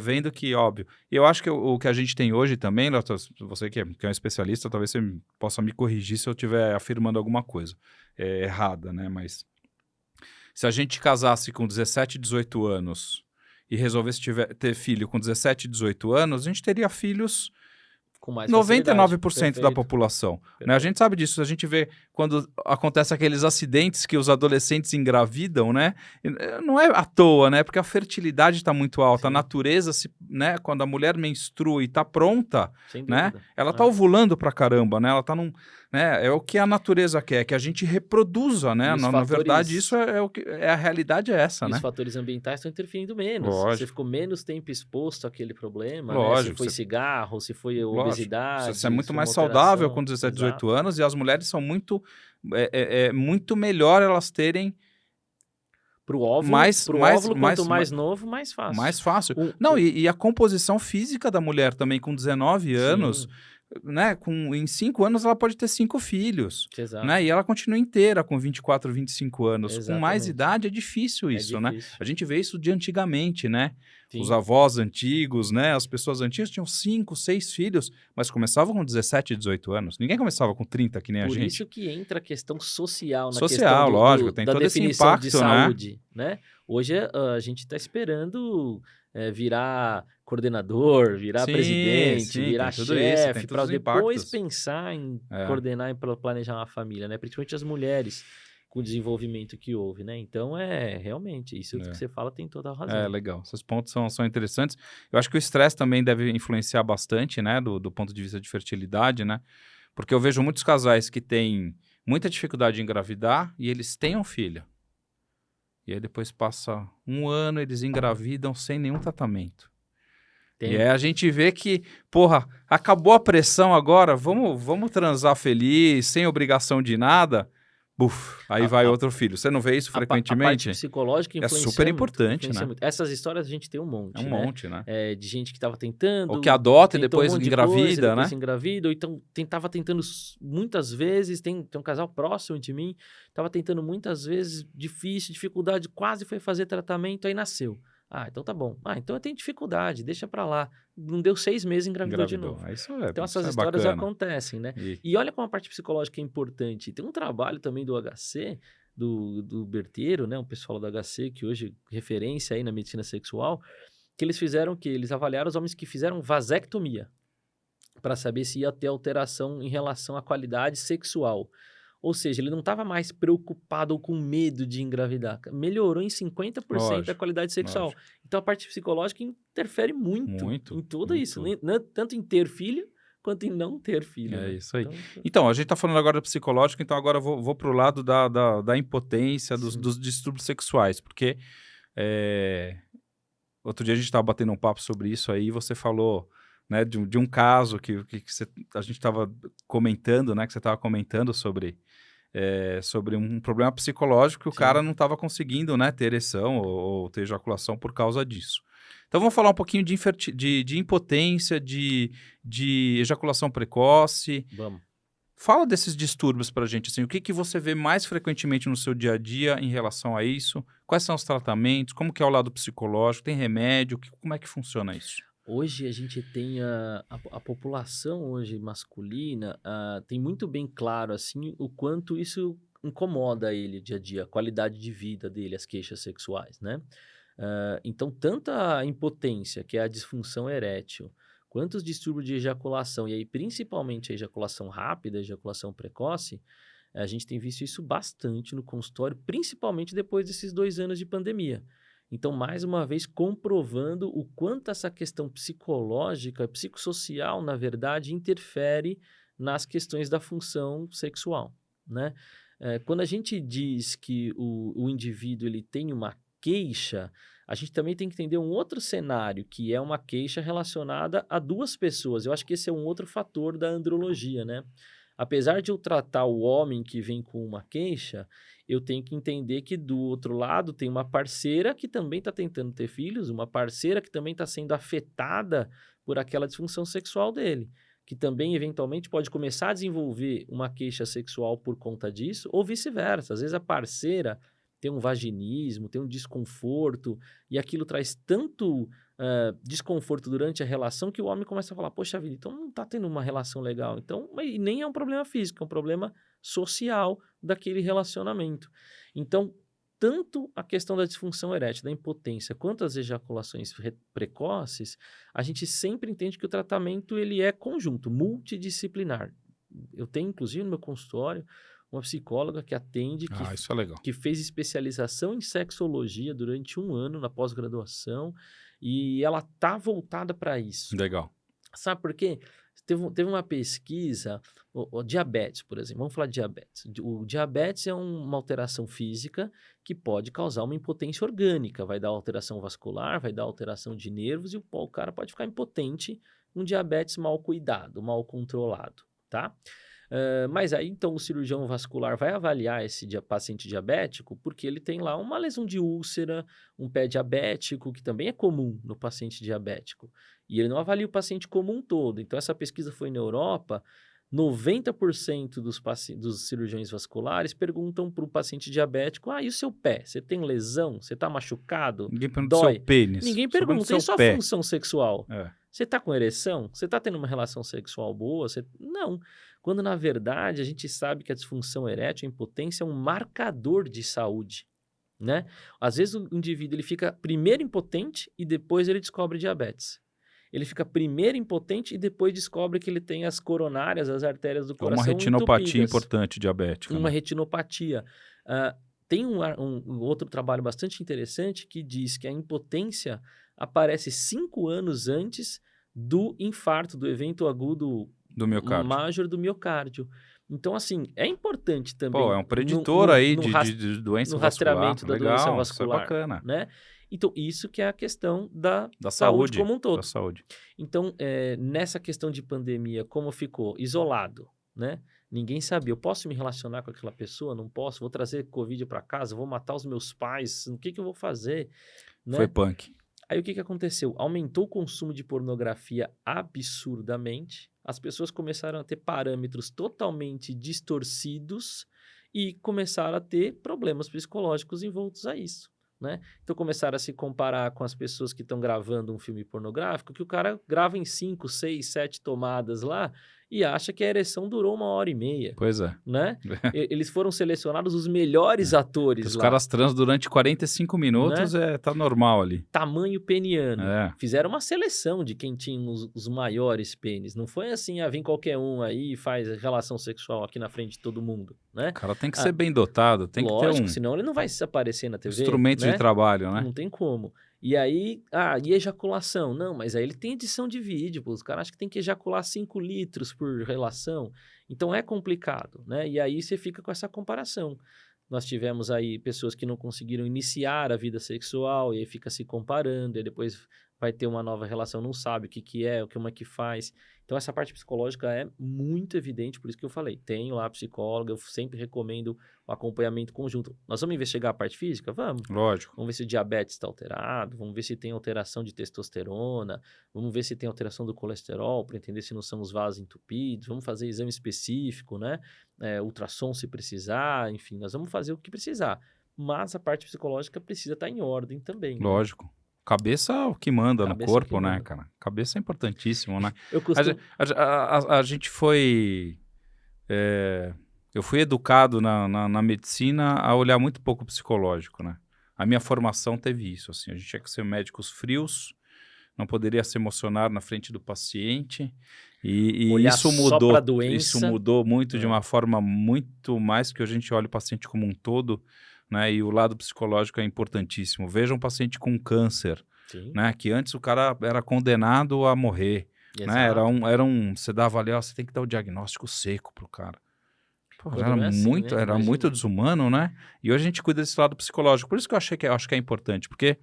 vendo que, óbvio. E eu acho que o que a gente tem hoje também, Léo, você que é um especialista, talvez você possa me corrigir se eu estiver afirmando alguma coisa errada, né? Mas se a gente casasse com 17, 18 anos e resolvesse ter filho com 17, 18 anos, a gente teria filhos Com mais facilidade. 99% da Perfeito, população, né? A perfeito. gente sabe disso, a gente vê quando acontece aqueles acidentes que os adolescentes engravidam, né? Não é à toa, né? Porque a fertilidade está muito alta, a Sim, natureza, né? Quando a mulher menstrua e está pronta, sem né? dúvida. Ela está ovulando pra caramba, né? Ela tá né? É o que a natureza quer, que a gente reproduza, né? E os Na verdade, isso fatores é o que a realidade é essa, E os né? fatores ambientais estão interferindo menos. Você Lógico, ficou menos tempo exposto àquele problema, né? Se lógico. foi cigarro, se foi Lógico. Você é obesidade, muito se foi uma mais saudável alteração. com 17, 18 Exato. anos e as mulheres são muito, muito melhor elas terem mais, Pro mais, óvulo, quanto mais, mais, mais novo, mais fácil. mais fácil. Um, Não, um- e a composição física da mulher também com 19 anos, sim, né? Em 5 anos ela pode ter 5 filhos, né? exato. E ela continua inteira com 24, 25 anos. Com mais Exatamente. idade é difícil É isso, né? difícil. A gente vê isso de antigamente, né? Os Sim. avós antigos, né? As pessoas antigas tinham 5, 6 filhos, mas começavam com 17, 18 anos. Ninguém começava com 30, que nem a Por gente. isso que entra a questão social na questão Social, lógico, tem da todo esse definição de impacto, né? saúde, né? Hoje a gente está esperando virar coordenador, virar Sim, presidente, sim, virar tem tudo isso, tem chefe, todos para os depois impactos. pensar em É. coordenar e planejar uma família, né? Principalmente as mulheres com o desenvolvimento que houve, né? Então, realmente, isso que É. você fala tem toda a É, razão. legal. Esses pontos são interessantes. Eu acho que o estresse também deve influenciar bastante, né, do ponto de vista de fertilidade, né? Porque eu vejo muitos casais que têm muita dificuldade em engravidar e eles têm um filho. E aí depois passa um ano, eles engravidam sem nenhum tratamento. E aí Tem. a gente vê que, porra, acabou a pressão agora, vamos transar feliz, sem obrigação de nada. Buf, aí A, vai a, outro filho. Você não vê isso a parte frequentemente? psicológica É super importante, influencia né? muito. Essas histórias a gente tem um É um monte, né? monte, né? De gente que estava Ou que tentando, adota e tentou um depois monte de coisa, engravida, depois né? se engravida, ou então tentava tentando muitas vezes, tem um casal próximo de mim, estava tentando muitas vezes, difícil, dificuldade, quase foi fazer tratamento, aí nasceu. Ah, então tá bom. Ah, então eu tenho dificuldade, deixa pra lá. Não deu 6 meses, engravidou de Engravidou. novo. Então Isso essas é histórias bacana. acontecem, né? E, E olha como a parte psicológica é importante. Tem um trabalho também do HC, do Berteiro, né, um pessoal do HC, que hoje é referência aí na medicina sexual, que eles fizeram que eles avaliaram os homens que fizeram vasectomia para saber se ia ter alteração em relação à qualidade sexual. Ou seja, ele não estava mais preocupado ou com medo de engravidar. Melhorou em 50% a lógico, qualidade sexual. lógico. Então a parte psicológica interfere muito Muito, em tudo em isso, tudo. tanto em ter filho quanto em não ter filho, É né? isso aí. Então, Então, a gente tá falando agora do psicológico, então agora eu vou pro lado da impotência, sim, dos distúrbios sexuais, porque é, outro dia a gente estava batendo um papo sobre isso aí, e você falou, né, de um caso a gente estava comentando, né, que você estava comentando sobre um problema psicológico que o cara sim. não estava conseguindo, né, ter ereção ou ter ejaculação por causa disso. Então vamos falar um pouquinho de impotência, de ejaculação precoce. Vamos. Fala desses distúrbios pra gente, assim, o que você vê mais frequentemente no seu dia a dia em relação a isso? Quais são os tratamentos? Como que é o lado psicológico? Tem remédio? Como é que funciona isso? Hoje a gente tem a população hoje masculina, tem muito bem claro assim o quanto isso incomoda ele dia a dia, a qualidade de vida dele, as queixas sexuais, né? Então, tanto a impotência, que é a disfunção erétil, quanto os distúrbios de ejaculação, e aí principalmente a ejaculação rápida, a ejaculação precoce, a gente tem visto isso bastante no consultório, principalmente depois desses 2 anos de pandemia. Então, mais uma vez, comprovando o quanto essa questão psicológica, psicossocial, na verdade, interfere nas questões da função sexual, né? Quando a gente diz que o indivíduo ele tem uma queixa, a gente também tem que entender um outro cenário, que é uma queixa relacionada a duas pessoas. Eu acho que esse é um outro fator da andrologia, né? apesar de eu tratar o homem que vem com uma queixa, eu tenho que entender que do outro lado tem uma parceira que também está tentando ter filhos, uma parceira que também está sendo afetada por aquela disfunção sexual dele, que também eventualmente pode começar a desenvolver uma queixa sexual por conta disso, ou vice-versa. Às vezes a parceira tem um vaginismo, tem um desconforto, e aquilo traz tanto desconforto durante a relação que o homem começa a falar, poxa vida, então não está tendo uma relação legal. Então, e nem é um problema físico, é um problema social daquele relacionamento. Então, tanto a questão da disfunção erétil, da impotência, quanto as ejaculações precoces, a gente sempre entende que o tratamento ele é conjunto, multidisciplinar. Eu tenho, inclusive, no meu consultório, uma psicóloga que atende, Isso é legal. que fez especialização em sexologia durante 1 ano na pós-graduação, e ela tá voltada para isso. Legal. Sabe por quê? Teve uma pesquisa, o diabetes, por exemplo. Vamos falar de diabetes. O diabetes é uma alteração física que pode causar uma impotência orgânica. Vai dar alteração vascular, vai dar alteração de nervos e o cara pode ficar impotente, um diabetes mal cuidado, mal controlado, tá? Mas aí, então, o cirurgião vascular vai avaliar esse paciente diabético porque ele tem lá uma lesão de úlcera, um pé diabético, que também é comum no paciente diabético. E ele não avalia o paciente como um todo. Então, essa pesquisa foi na Europa, 90% dos cirurgiões vasculares perguntam para o paciente diabético, e o seu pé? Você tem lesão? Você está machucado? Ninguém pergunta o seu pênis. Ninguém pergunta, e sua função sexual? É. Você está com ereção? Você está tendo uma relação sexual boa? Não. Quando, na verdade, a gente sabe que a disfunção erétil, a impotência, é um marcador de saúde, né? Às vezes, o indivíduo ele fica primeiro impotente e depois ele descobre diabetes. Ele fica primeiro impotente e depois descobre que ele tem as coronárias, as artérias do coração entupidas. Uma retinopatia entupidas. importante diabética. Uma retinopatia. Tem um outro trabalho bastante interessante que diz que a impotência aparece 5 anos antes do infarto, do evento agudo do miocárdio. major do miocárdio. Então, assim, é importante também. É um preditor de doença no vascular. rastreamento da doença vascular. Isso é bacana. Né? Então, isso que é a questão da saúde como um todo. Da saúde. Então, nessa questão de pandemia, como ficou? Isolado, né? Ninguém sabia. Eu posso me relacionar com aquela pessoa? Não posso? Vou trazer Covid para casa? Vou matar os meus pais? O que eu vou fazer? Né? Foi punk. Aí o que aconteceu? Aumentou o consumo de pornografia absurdamente. As pessoas começaram a ter parâmetros totalmente distorcidos e começaram a ter problemas psicológicos envoltos a isso, né? Então começaram a se comparar com as pessoas que estão gravando um filme pornográfico, que o cara grava em 5, 6, 7 tomadas lá e acha que a ereção durou 1h30. Pois é. Né? Eles foram selecionados os melhores atores os lá. Caras transam durante 45 minutos, né? Tá normal ali. Tamanho peniano. É. Fizeram uma seleção de quem tinha os maiores pênis. Não foi assim, vem qualquer um aí e faz relação sexual aqui na frente de todo mundo, né? O cara tem que ser bem dotado, tem lógico, que ter senão ele não vai aparecer na TV. Instrumento né? de trabalho, né? Não tem como. E aí, e ejaculação? Não, mas aí ele tem edição de vídeo, pô. Os caras acham que tem que ejacular 5 litros por relação. Então é complicado, né? E aí você fica com essa comparação. Nós tivemos aí pessoas que não conseguiram iniciar a vida sexual e aí fica se comparando, e depois vai ter uma nova relação, não sabe o que é, como é que faz. Então essa parte psicológica é muito evidente, por isso que eu falei, tenho lá a psicóloga, eu sempre recomendo o acompanhamento conjunto. Nós vamos investigar a parte física? Vamos. Lógico. Vamos ver se o diabetes está alterado, vamos ver se tem alteração de testosterona, vamos ver se tem alteração do colesterol, para entender se não são os vasos entupidos, vamos fazer exame específico, né? Ultrassom se precisar, enfim, nós vamos fazer o que precisar. Mas a parte psicológica precisa estar em ordem também. Lógico. Né? Cabeça é o que manda no corpo, né, cara? Cabeça é importantíssimo, né? A gente foi... eu fui educado na medicina a olhar muito pouco o psicológico, né? A minha formação teve isso, assim. A gente tinha que ser médicos frios, não poderia se emocionar na frente do paciente. E isso mudou. Só pra doença. Isso mudou muito de uma forma muito mais que a gente olha o paciente como um todo, né? E o lado psicológico é importantíssimo. Veja um paciente com câncer, né? Que antes o cara era condenado a morrer, né? Você dava ali, você tem que dar o diagnóstico seco pro cara. Pô, era muito desumano, né? E hoje a gente cuida desse lado psicológico. Por isso que eu acho que é importante, porque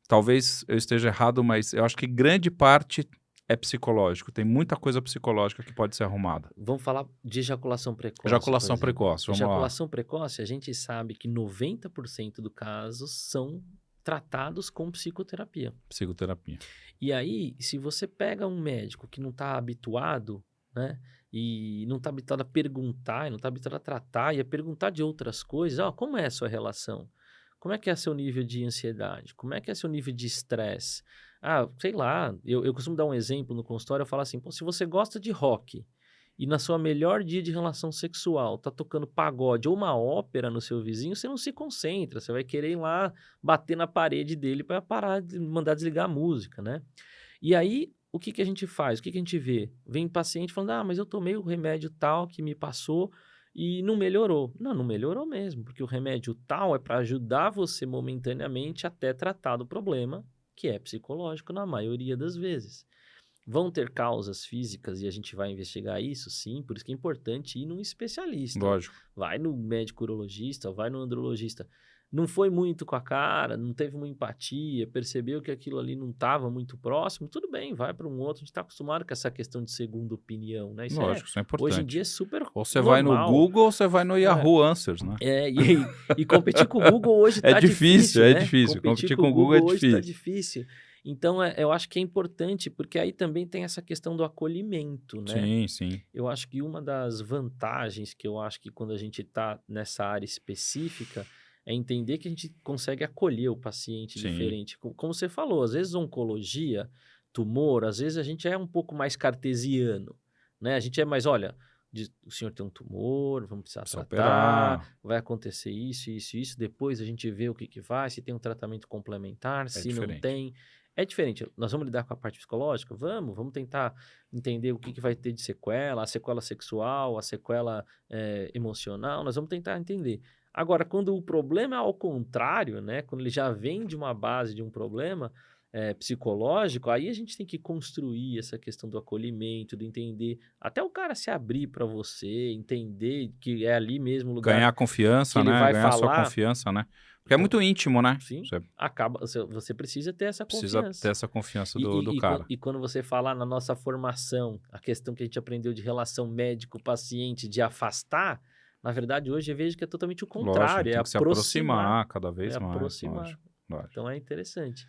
talvez eu esteja errado, mas eu acho que grande parte é psicológico? Tem muita coisa psicológica que pode ser arrumada. Vamos falar de ejaculação precoce. Ejaculação precoce, vamos lá. Ejaculação precoce, a gente sabe que 90% dos casos são tratados com psicoterapia. Psicoterapia. E aí, se você pega um médico que não está habituado, né? E não está habituado a perguntar, e não está habituado a tratar, e a perguntar de outras coisas, como é a sua relação? Como é que é seu nível de ansiedade? Como é que é seu nível de estresse? Sei lá, eu costumo dar um exemplo no consultório, eu falo assim, se você gosta de rock e na sua melhor dia de relação sexual tá tocando pagode ou uma ópera no seu vizinho, você não se concentra, você vai querer ir lá bater na parede dele para parar de mandar desligar a música, né? E aí, o que a gente faz? O que a gente vê? Vem paciente falando, mas eu tomei o remédio tal que me passou e não melhorou. Não melhorou mesmo, porque o remédio tal é para ajudar você momentaneamente até tratar do problema, que é psicológico na maioria das vezes. Vão ter causas físicas e a gente vai investigar isso, sim, por isso que é importante ir num especialista. Lógico. Vai no médico urologista, vai no andrologista. Não foi muito com a cara, não teve uma empatia, percebeu que aquilo ali não estava muito próximo, tudo bem, vai para um outro. A gente está acostumado com essa questão de segunda opinião, né? Lógico, isso é importante. Hoje em dia é super Ou você normal. vai no Google ou você vai no Yahoo Answers, né? E competir com o Google hoje está difícil, É né? difícil. Competir com o Google é hoje difícil. Está difícil. Então, eu acho que é importante, porque aí também tem essa questão do acolhimento, né? Sim, sim. Eu acho que uma das vantagens que eu acho que quando a gente está nessa área específica é entender que a gente consegue acolher o paciente diferente. Como você falou, às vezes oncologia, tumor, às vezes a gente é um pouco mais cartesiano, né? A gente é mais, olha, o senhor tem um tumor, vamos precisar tratar, vai acontecer isso, depois a gente vê o que vai, se tem um tratamento complementar, se diferente. não tem. É diferente. Nós vamos lidar com a parte psicológica? Vamos tentar entender o que vai ter de sequela, a sequela sexual, a sequela emocional, nós vamos tentar entender. Agora, quando o problema é ao contrário, né? Quando ele já vem de uma base de um problema psicológico, aí a gente tem que construir essa questão do acolhimento, do entender, até o cara se abrir para você, entender que é ali mesmo o lugar. Ganhar confiança, né? Ganhar sua confiança, né? Porque é muito íntimo, né? Sim, você precisa ter essa confiança. Precisa ter essa confiança do cara. E quando você fala na nossa formação, a questão que a gente aprendeu de relação médico-paciente, de afastar, na verdade, hoje eu vejo que é totalmente o contrário. Lógico, tem que se aproximar cada vez mais. Aproximar. Lógico. Então, é interessante.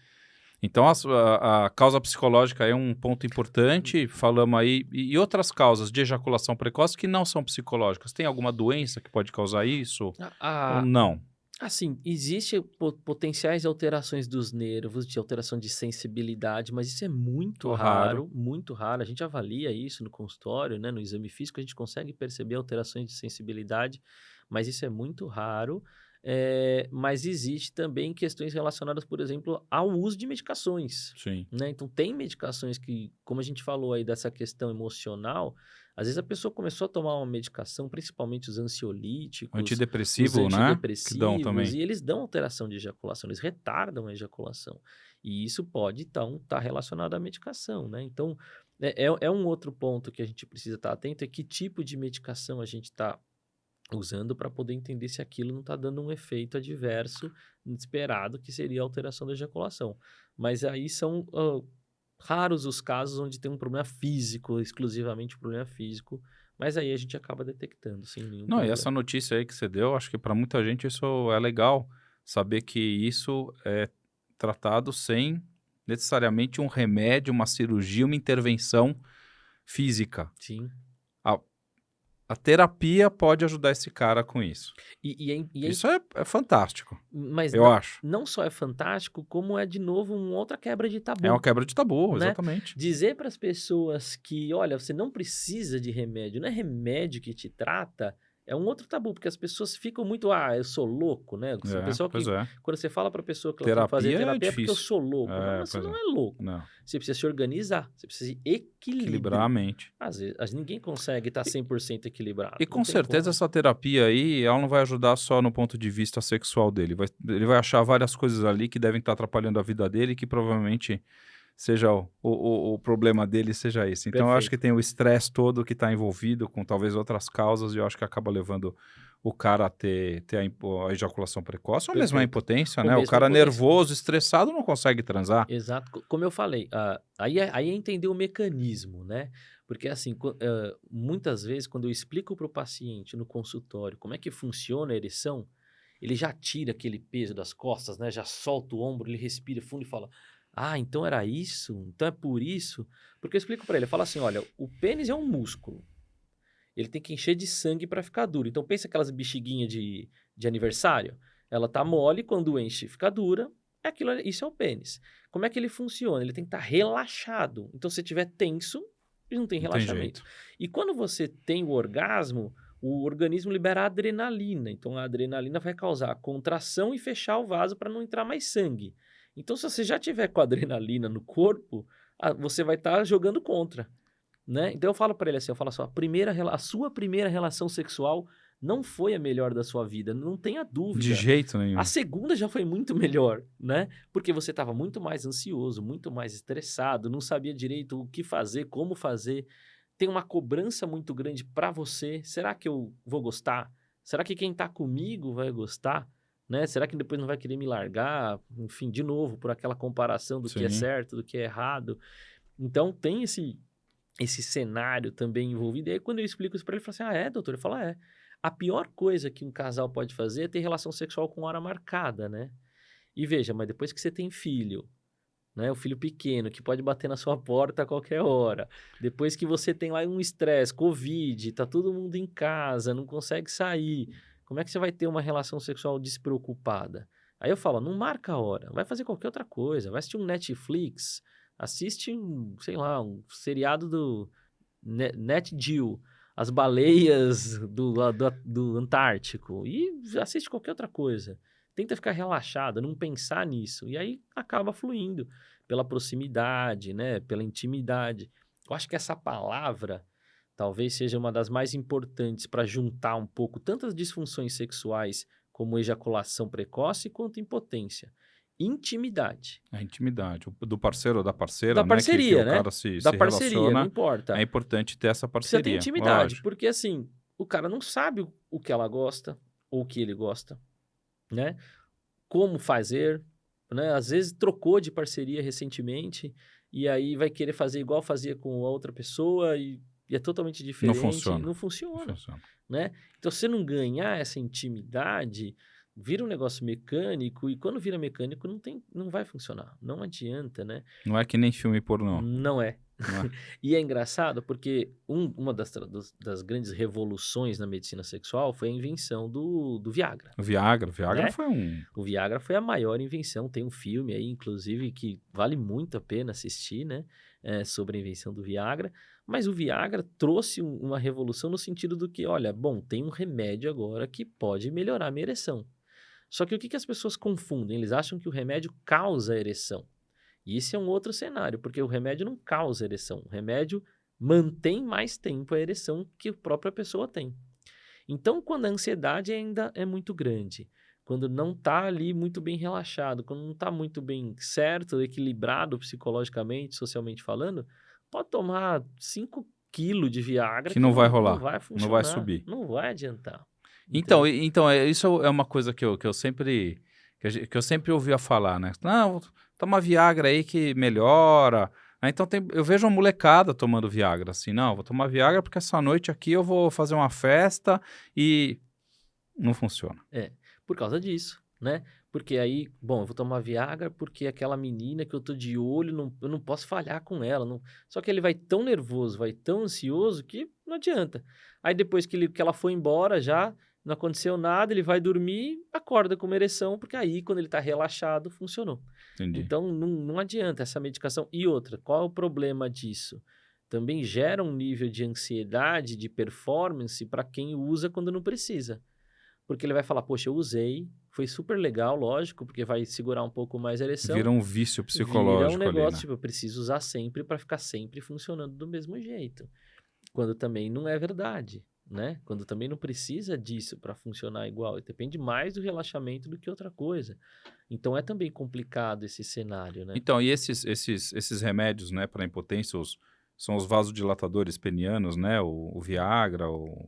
Então, a causa psicológica é um ponto importante. Falamos aí. E outras causas de ejaculação precoce que não são psicológicas? Tem alguma doença que pode causar isso? Ou não? Assim, existem potenciais alterações dos nervos, de alteração de sensibilidade, mas isso é muito raro, muito raro. A gente avalia isso no consultório, né, no exame físico, a gente consegue perceber alterações de sensibilidade, mas isso é muito raro. Mas existe também questões relacionadas, por exemplo, ao uso de medicações. Sim. Né? Então, tem medicações que, como a gente falou aí dessa questão emocional, às vezes a pessoa começou a tomar uma medicação, principalmente os ansiolíticos. Antidepressivo, os antidepressivos, né? Que dão também. E eles dão alteração de ejaculação, eles retardam a ejaculação. E isso pode, então, estar relacionado à medicação, né? Então, é um outro ponto que a gente precisa estar atento, é que tipo de medicação a gente está usando para poder entender se aquilo não está dando um efeito adverso inesperado, que seria a alteração da ejaculação. Mas aí são raros os casos onde tem um problema físico, exclusivamente um problema físico, mas aí a gente acaba detectando, sem nenhum problema. E essa notícia aí que você deu, acho que para muita gente isso é legal, saber que isso é tratado sem necessariamente um remédio, uma cirurgia, uma intervenção física. Sim. A terapia pode ajudar esse cara com isso. Isso é fantástico, mas eu acho. Não só é fantástico, como é, de novo, uma outra quebra de tabu. É uma quebra de tabu, né? Exatamente. Dizer para as pessoas que, olha, você não precisa de remédio, não é remédio que te trata, é um outro tabu, porque as pessoas ficam muito, eu sou louco, né? Quando você fala para a pessoa que ela tem que fazer terapia, é porque eu sou louco. Mas você não é louco. Não. Você precisa se organizar, você precisa se equilibrar a mente. Às vezes, ninguém consegue estar 100% equilibrado. E com certeza essa terapia aí, ela não vai ajudar só no ponto de vista sexual dele. Ele vai achar várias coisas ali que devem estar atrapalhando a vida dele, que provavelmente, seja o problema dele seja esse. Então, eu acho que Perfeito. tem o estresse todo que está envolvido com talvez outras causas e eu acho que acaba levando o cara a ter a ejaculação precoce ou mesmo a Perfeito. impotência, Ou né? O mesmo a cara impotência. nervoso, estressado, não consegue transar. Exato. Como eu falei, aí é entender o mecanismo, né? Porque, assim, muitas vezes, quando eu explico para o paciente no consultório como é que funciona a ereção, ele já tira aquele peso das costas, né? Já solta o ombro, ele respira fundo e fala: Ah, então era isso? Então é por isso? Porque eu explico para ele, eu falo assim: olha, o pênis é um músculo. Ele tem que encher de sangue para ficar duro. Então, pensa aquelas bexiguinhas de aniversário. Ela tá mole, quando enche, fica dura. Isso é o pênis. Como é que ele funciona? Ele tem que estar relaxado. Então, se estiver tenso, ele não tem Não tem relaxamento. jeito. E quando você tem o orgasmo, o organismo libera adrenalina. Então, a adrenalina vai causar contração e fechar o vaso para não entrar mais sangue. Então, se você já tiver com adrenalina no corpo, você vai estar jogando contra. Né? Então eu falo para ele assim, eu falo assim, a sua primeira relação sexual não foi a melhor da sua vida, não tenha De dúvida. jeito A nenhum. segunda já foi muito melhor, né? Porque você estava muito mais ansioso, muito mais estressado, não sabia direito o que fazer, como fazer. Tem uma cobrança muito grande para você. Será que eu vou gostar? Será que quem está comigo vai gostar? Né? Será que depois não vai querer me largar? Enfim, de novo, por aquela comparação do que é Sim. certo, do que é errado. Então tem esse cenário também envolvido. E aí, quando eu explico isso para ele, ele fala assim: Ah, é, doutor? Ele fala: É. A pior coisa que um casal pode fazer é ter relação sexual com hora marcada, né? E veja, mas depois que você tem filho, né? O filho pequeno que pode bater na sua porta a qualquer hora. Depois que você tem lá um estresse, Covid, tá todo mundo em casa, não consegue sair. Como é que você vai ter uma relação sexual despreocupada? Aí eu falo: Não marca a hora, vai fazer qualquer outra coisa, vai assistir um Netflix, assiste sei lá, um seriado do Net Geo, as baleias do Antártico, e assiste qualquer outra coisa. Tenta ficar relaxado, não pensar nisso. E aí acaba fluindo pela proximidade, né? Pela intimidade. Eu acho que essa palavra talvez seja uma das mais importantes para juntar um pouco tantas disfunções sexuais como ejaculação precoce quanto impotência. Intimidade. A intimidade. Do parceiro ou da parceira, Da né? Que parceria, o né? cara se Da parceria, não relaciona. É importa. importante ter essa Precisa ter parceria, intimidade, lógico. porque assim, o cara não sabe o que ela gosta ou o que ele gosta, né? Como fazer, né? Às vezes trocou de parceria recentemente e aí vai querer fazer igual fazia com a outra pessoa e é totalmente Não diferente, funciona. não Não funciona, funciona. né? Então, se você não ganhar essa intimidade, vira um negócio mecânico e quando vira mecânico não vai funcionar, não adianta, né? Não é que nem filme pornô. Não é. Não é? E é engraçado porque uma das grandes revoluções na medicina sexual foi a invenção do Viagra, O Viagra né? foi um. O Viagra foi a maior invenção. Tem um filme aí, inclusive, que vale muito a pena assistir, né? Sobre a invenção do Viagra. Mas o Viagra trouxe uma revolução no sentido do que, olha, bom, tem um remédio agora que pode melhorar a minha ereção. Só que o que as pessoas confundem? Eles acham que o remédio causa ereção. E esse é um outro cenário, porque o remédio não causa ereção. O remédio mantém mais tempo a ereção que a própria pessoa tem. Então, quando a ansiedade ainda é muito grande, quando não está ali muito bem relaxado, quando não está muito bem certo, equilibrado psicologicamente, socialmente falando, pode tomar 5 quilos de Viagra Que que não vai não rolar. vai Não vai funcionar, subir. não vai adiantar. Então, Entende? isso é uma coisa que eu sempre. Que eu sempre ouvia falar, né? Não, toma Viagra aí que melhora. Então eu vejo uma molecada tomando Viagra, assim, não, vou tomar Viagra porque essa noite aqui eu vou fazer uma festa e não funciona. É, por causa disso, né? Porque aí, bom, eu vou tomar Viagra porque aquela menina que eu tô de olho, eu não posso falhar com ela. Só que ele vai tão nervoso, vai tão ansioso que não adianta. Aí depois que ela foi embora já, não aconteceu nada, ele vai dormir, acorda com uma ereção, porque aí quando ele tá relaxado, funcionou. Entendi. Então não adianta essa medicação. E outra, qual é o problema disso? Também gera um nível de ansiedade, de performance para quem usa quando não precisa. Porque ele vai falar: Poxa, eu usei, foi super legal, lógico, porque vai segurar um pouco mais a ereção. Vira um vício Vira um psicológico ali, negócio, né? tipo, eu preciso usar sempre para ficar sempre funcionando do mesmo jeito. Quando também não é verdade, né? Quando também não precisa disso para funcionar igual. Depende mais do relaxamento do que outra coisa. Então é também complicado esse cenário, né? Então, e esses remédios, né, para impotência, são os vasodilatadores penianos, né? O Viagra,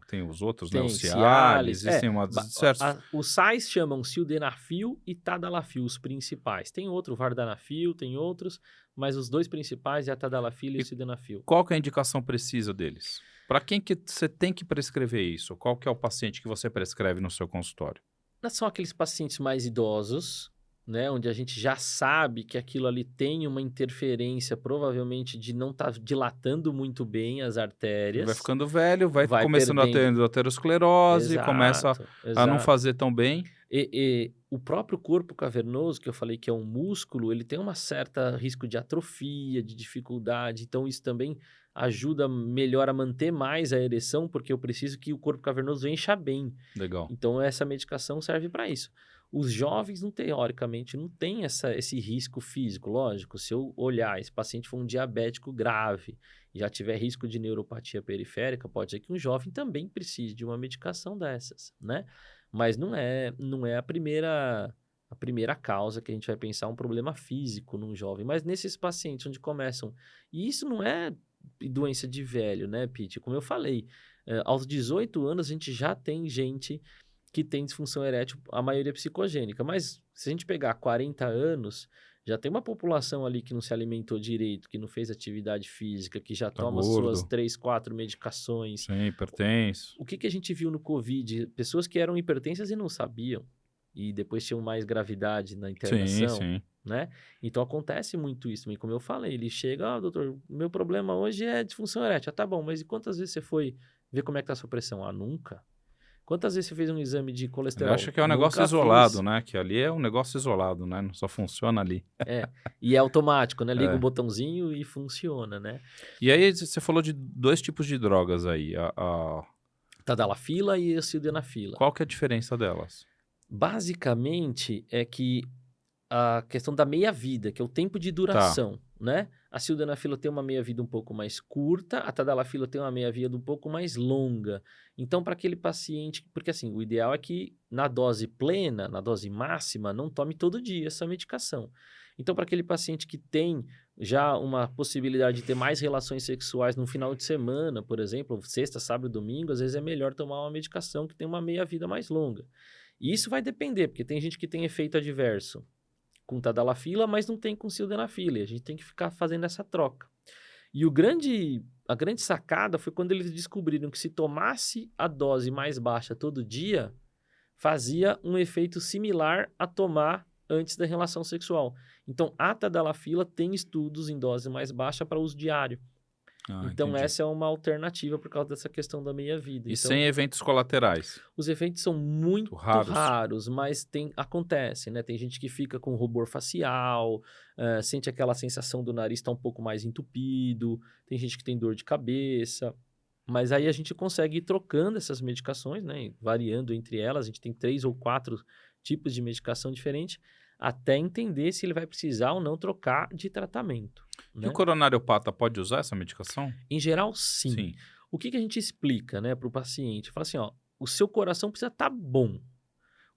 tem os outros, né? O Tem Cialis, Cialis, existem certos... os sais chamam sildenafil e tadalafil, os principais. Tem outro, vardanafil, tem outros, mas os dois principais é a tadalafil e o sildenafil. Qual que é a indicação precisa deles? Para quem que você tem que prescrever isso? Qual que é o paciente que você prescreve no seu consultório? São aqueles pacientes mais idosos, né, onde a gente já sabe que aquilo ali tem uma interferência, provavelmente de não estar dilatando muito bem as Ele artérias. vai ficando velho, vai Vai começando a ter perdendo. aterosclerose, começa a não Exato. fazer tão bem. E o próprio corpo cavernoso, que eu falei que é um músculo, ele tem uma certa risco de atrofia, de dificuldade. Então, isso também ajuda melhor a manter mais a ereção, porque eu preciso que o corpo cavernoso encha bem. Legal. Então, essa medicação serve para isso. Os jovens, teoricamente, não têm esse risco físico. Lógico, se eu olhar, esse paciente for um diabético grave e já tiver risco de neuropatia periférica, pode ser que um jovem também precise de uma medicação dessas, né? Mas não é a primeira causa que a gente vai pensar um problema físico num jovem. Mas nesses pacientes onde começam... E isso não é doença de velho, né, Pete? Como eu falei, aos 18 anos a gente já tem gente que tem disfunção erétil, a maioria psicogênica. Mas se a gente pegar 40 anos, já tem uma população ali que não se alimentou direito, que não fez atividade física, que já toma suas 3, 4 medicações. Sim, hipertenso. O que a gente viu no Covid? Pessoas que eram hipertensas e não sabiam. E depois tinham mais gravidade na internação. Sim. Né? Então acontece muito isso. E como eu falei, ele chega, doutor, meu problema hoje é disfunção erétil. Tá bom, mas e quantas vezes você foi ver como é que tá a sua pressão? Nunca. Quantas vezes você fez um exame de colesterol? Ele acha que é um negócio isolado, né? Que ali é um negócio isolado, né? Não só funciona ali. E é automático, né? Liga um botãozinho e funciona, né? E aí você falou de 2 tipos de drogas aí. Tadalafila e a sildenafila. Qual que é a diferença delas? Basicamente, é que a questão da meia-vida, que é o tempo de duração, né? A sildenafila tem uma meia-vida um pouco mais curta, a tadalafila tem uma meia-vida um pouco mais longa. Então, para aquele paciente... Porque, assim, o ideal é que na dose plena, na dose máxima, não tome todo dia essa medicação. Então, para aquele paciente que tem já uma possibilidade de ter mais relações sexuais no final de semana, por exemplo, sexta, sábado e domingo, às vezes é melhor tomar uma medicação que tem uma meia-vida mais longa. E isso vai depender, porque tem gente que tem efeito adverso com tadalafila, mas não tem com sildenafila. E a gente tem que ficar fazendo essa troca. E a grande sacada foi quando eles descobriram que se tomasse a dose mais baixa todo dia, fazia um efeito similar a tomar antes da relação sexual. Então, a tadalafila tem estudos em dose mais baixa para uso diário. Então, entendi. essa é uma alternativa por causa dessa questão da meia-vida. E então, sem eventos colaterais? Os efeitos são muito raros, mas acontecem, né? Tem gente que fica com rubor facial, sente aquela sensação do nariz estar um pouco mais entupido, tem gente que tem dor de cabeça, mas aí a gente consegue ir trocando essas medicações, né? Variando entre elas, a gente tem 3 ou 4 tipos de medicação diferente, até entender se ele vai precisar ou não trocar de tratamento. E o coronariopata pode usar essa medicação? Em geral, sim. O que a gente explica, né, para o paciente? Fala assim, ó, o seu coração precisa estar bom.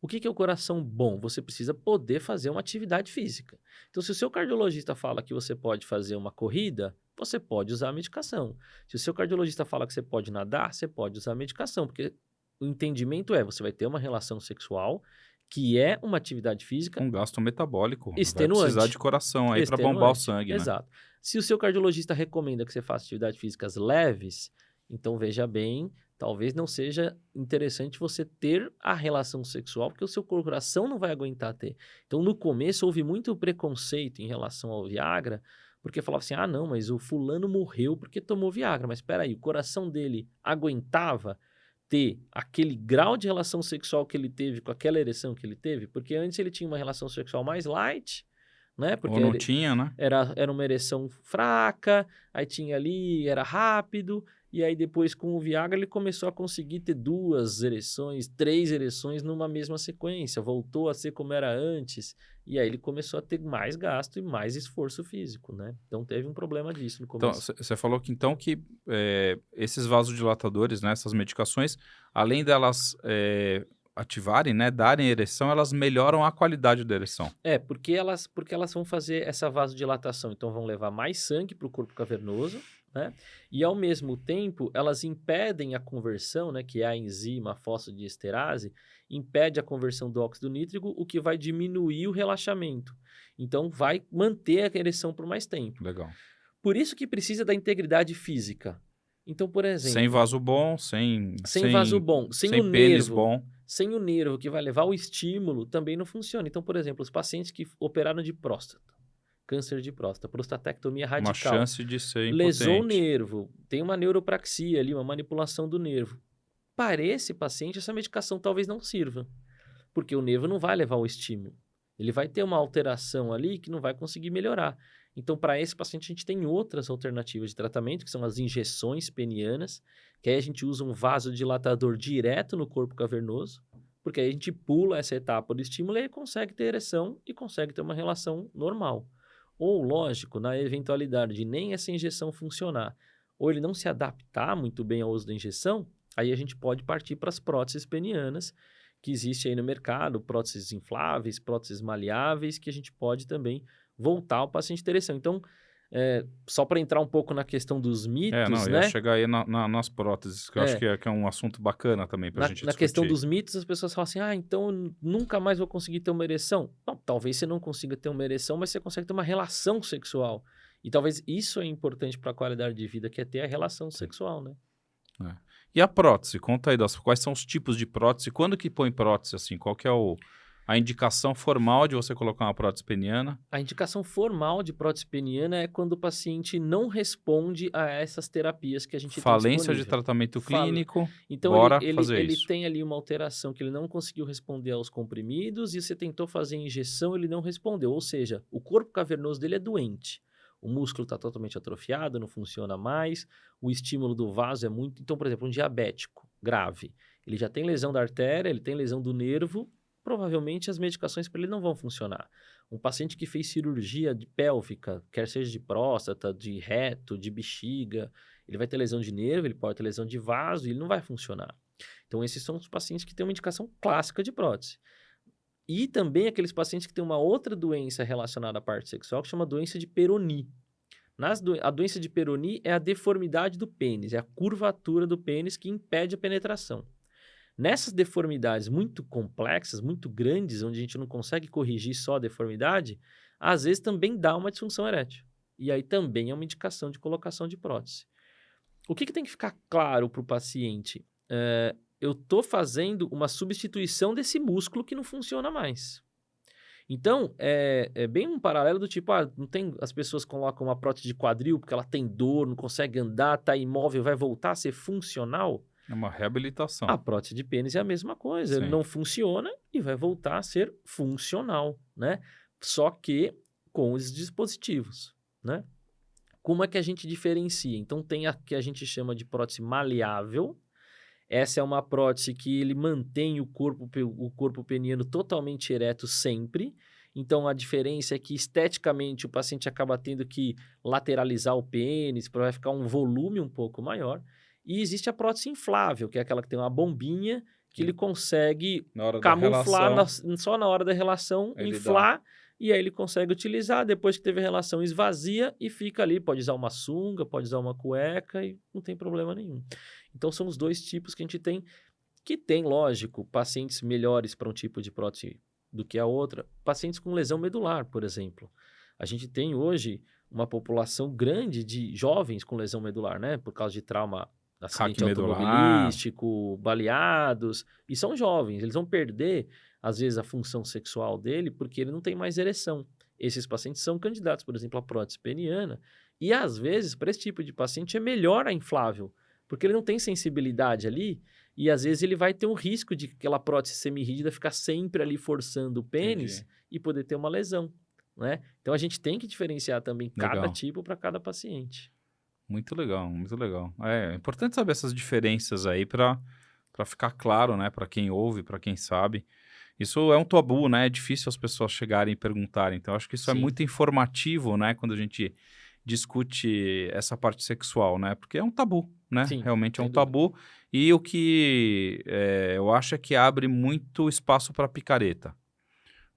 O que é o coração bom? Você precisa poder fazer uma atividade física. Então, se o seu cardiologista fala que você pode fazer uma corrida, você pode usar a medicação. Se o seu cardiologista fala que você pode nadar, você pode usar a medicação, porque o entendimento você vai ter uma relação sexual que é uma atividade física... Um gasto metabólico. Extenuante. Vai precisar de coração aí para bombar o sangue, né? Exato. Se o seu cardiologista recomenda que você faça atividades físicas leves, então veja bem, talvez não seja interessante você ter a relação sexual, porque o seu coração não vai aguentar ter. Então, no começo, houve muito preconceito em relação ao Viagra, porque falava assim, não, mas o fulano morreu porque tomou Viagra. Mas espera aí, o coração dele aguentava ter aquele grau de relação sexual que ele teve com aquela ereção que ele teve? Porque antes ele tinha uma relação sexual mais light, né? Porque Ou não tinha, né? era uma ereção fraca, aí tinha ali, era rápido, e aí depois com o Viagra ele começou a conseguir ter 2 ereções, 3 ereções numa mesma sequência, voltou a ser como era antes, e aí ele começou a ter mais gasto e mais esforço físico, né? Então teve um problema disso no Então, começo. você falou que então que esses vasodilatadores, né, essas medicações, além delas ativarem, né, darem ereção, elas melhoram a qualidade da ereção. Porque elas vão fazer essa vasodilatação, então vão levar mais sangue para o corpo cavernoso, né? E ao mesmo tempo, elas impedem a conversão, né, que é a enzima a fosfodiesterase, impede a conversão do óxido nítrico, o que vai diminuir o relaxamento. Então vai manter a ereção por mais tempo. Legal. Por isso que precisa da integridade física. Então, por Sem exemplo, vaso bom, sem vaso bom, sem o pênis nervo, bom. sem o nervo que vai levar o estímulo, também não funciona. Então, por exemplo, os pacientes que operaram de próstata, câncer de próstata, prostatectomia Uma radical, chance de ser lesou o impotente. nervo, tem uma neuropraxia ali, uma manipulação do nervo. Para esse paciente, essa medicação talvez não sirva, porque o nervo não vai levar o estímulo. Ele vai ter uma alteração ali que não vai conseguir melhorar. Então, para esse paciente, a gente tem outras alternativas de tratamento, que são as injeções penianas, que aí a gente usa um vasodilatador direto no corpo cavernoso, porque aí a gente pula essa etapa do estímulo e aí consegue ter ereção e consegue ter uma relação normal. Ou, lógico, na eventualidade de nem essa injeção funcionar, ou ele não se adaptar muito bem ao uso da injeção, aí a gente pode partir para as próteses penianas, que existe aí no mercado, próteses infláveis, próteses maleáveis, que a gente pode também voltar ao paciente ter ereção. Então, só para entrar um pouco na questão dos mitos, Não, eu ia né? chegar aí nas próteses, que eu acho que é um assunto bacana também pra gente Na discutir. questão dos mitos, as pessoas falam assim, então eu nunca mais vou conseguir ter uma ereção. Não, talvez você não consiga ter uma ereção, mas você consegue ter uma relação sexual. E talvez isso é importante para a qualidade de vida, que é ter a relação sexual, né? E a prótese? Conta aí, quais são os tipos de prótese? Quando que põe prótese, assim? Qual que é a indicação formal de você colocar uma prótese peniana? A indicação formal de prótese peniana é quando o paciente não responde a essas terapias que a gente tem Falência de disponível. tratamento clínico, Então, bora ele, fazer ele isso. tem ali uma alteração que ele não conseguiu responder aos comprimidos e você tentou fazer injeção, ele não respondeu. Ou seja, o corpo cavernoso dele é doente. O músculo está totalmente atrofiado, não funciona mais, o estímulo do vaso é muito... Então, por exemplo, um diabético grave, ele já tem lesão da artéria, ele tem lesão do nervo, provavelmente as medicações para ele não vão funcionar. Um paciente que fez cirurgia de pélvica, quer seja de próstata, de reto, de bexiga, ele vai ter lesão de nervo, ele pode ter lesão de vaso e ele não vai funcionar. Então, esses são os pacientes que têm uma indicação clássica de prótese. E também aqueles pacientes que têm uma outra doença relacionada à parte sexual, que chama doença de Peyronie. A doença de Peyronie é a deformidade do pênis, é a curvatura do pênis que impede a penetração. Nessas deformidades muito complexas, muito grandes, onde a gente não consegue corrigir só a deformidade, às vezes também dá uma disfunção erétil. E aí também é uma indicação de colocação de prótese. O que tem que ficar claro para o paciente? Eu estou fazendo uma substituição desse músculo que não funciona mais. Então, é bem um paralelo do tipo, não tem, as pessoas colocam uma prótese de quadril porque ela tem dor, não consegue andar, está imóvel, vai voltar a ser funcional? É uma reabilitação. A prótese de pênis é a mesma coisa, ele Sim. não funciona e vai voltar a ser funcional, né? Só que com os dispositivos, né? Como é que a gente diferencia? Então, tem a que a gente chama de prótese maleável. Essa é uma prótese que ele mantém o corpo peniano totalmente ereto sempre. Então, a diferença é que esteticamente o paciente acaba tendo que lateralizar o pênis para ficar um volume um pouco maior. E existe a prótese inflável, que é aquela que tem uma bombinha que ele consegue camuflar só na hora da relação, inflar, e aí ele consegue utilizar. Depois que teve a relação, esvazia e fica ali. Pode usar uma sunga, pode usar uma cueca e não tem problema nenhum. Então, são os dois tipos que a gente tem, que tem, lógico, pacientes melhores para um tipo de prótese do que a outra. Pacientes com lesão medular, por exemplo. A gente tem hoje uma população grande de jovens com lesão medular, né? Por causa de trauma, acidente automobilístico, baleados. E são jovens, eles vão perder, às vezes, a função sexual dele porque ele não tem mais ereção. Esses pacientes são candidatos, por exemplo, à prótese peniana. E, às vezes, para esse tipo de paciente, é melhor a inflável, porque ele não tem sensibilidade ali e, às vezes, ele vai ter um risco de aquela prótese semirrígida ficar sempre ali forçando o pênis e poder ter uma lesão. né? Então, a gente tem que diferenciar também cada Legal. tipo para cada paciente. Muito legal, muito legal. É importante saber essas diferenças aí para ficar claro, né, para quem ouve, para quem sabe. Isso é um tabu, né? É difícil as pessoas chegarem e perguntarem. Então, acho que isso é Sim, muito informativo, né, quando a gente discute essa parte sexual, né? Porque é um tabu, né? sim, Realmente é um sem dúvida. tabu. E o que eu acho é que abre muito espaço para picareta.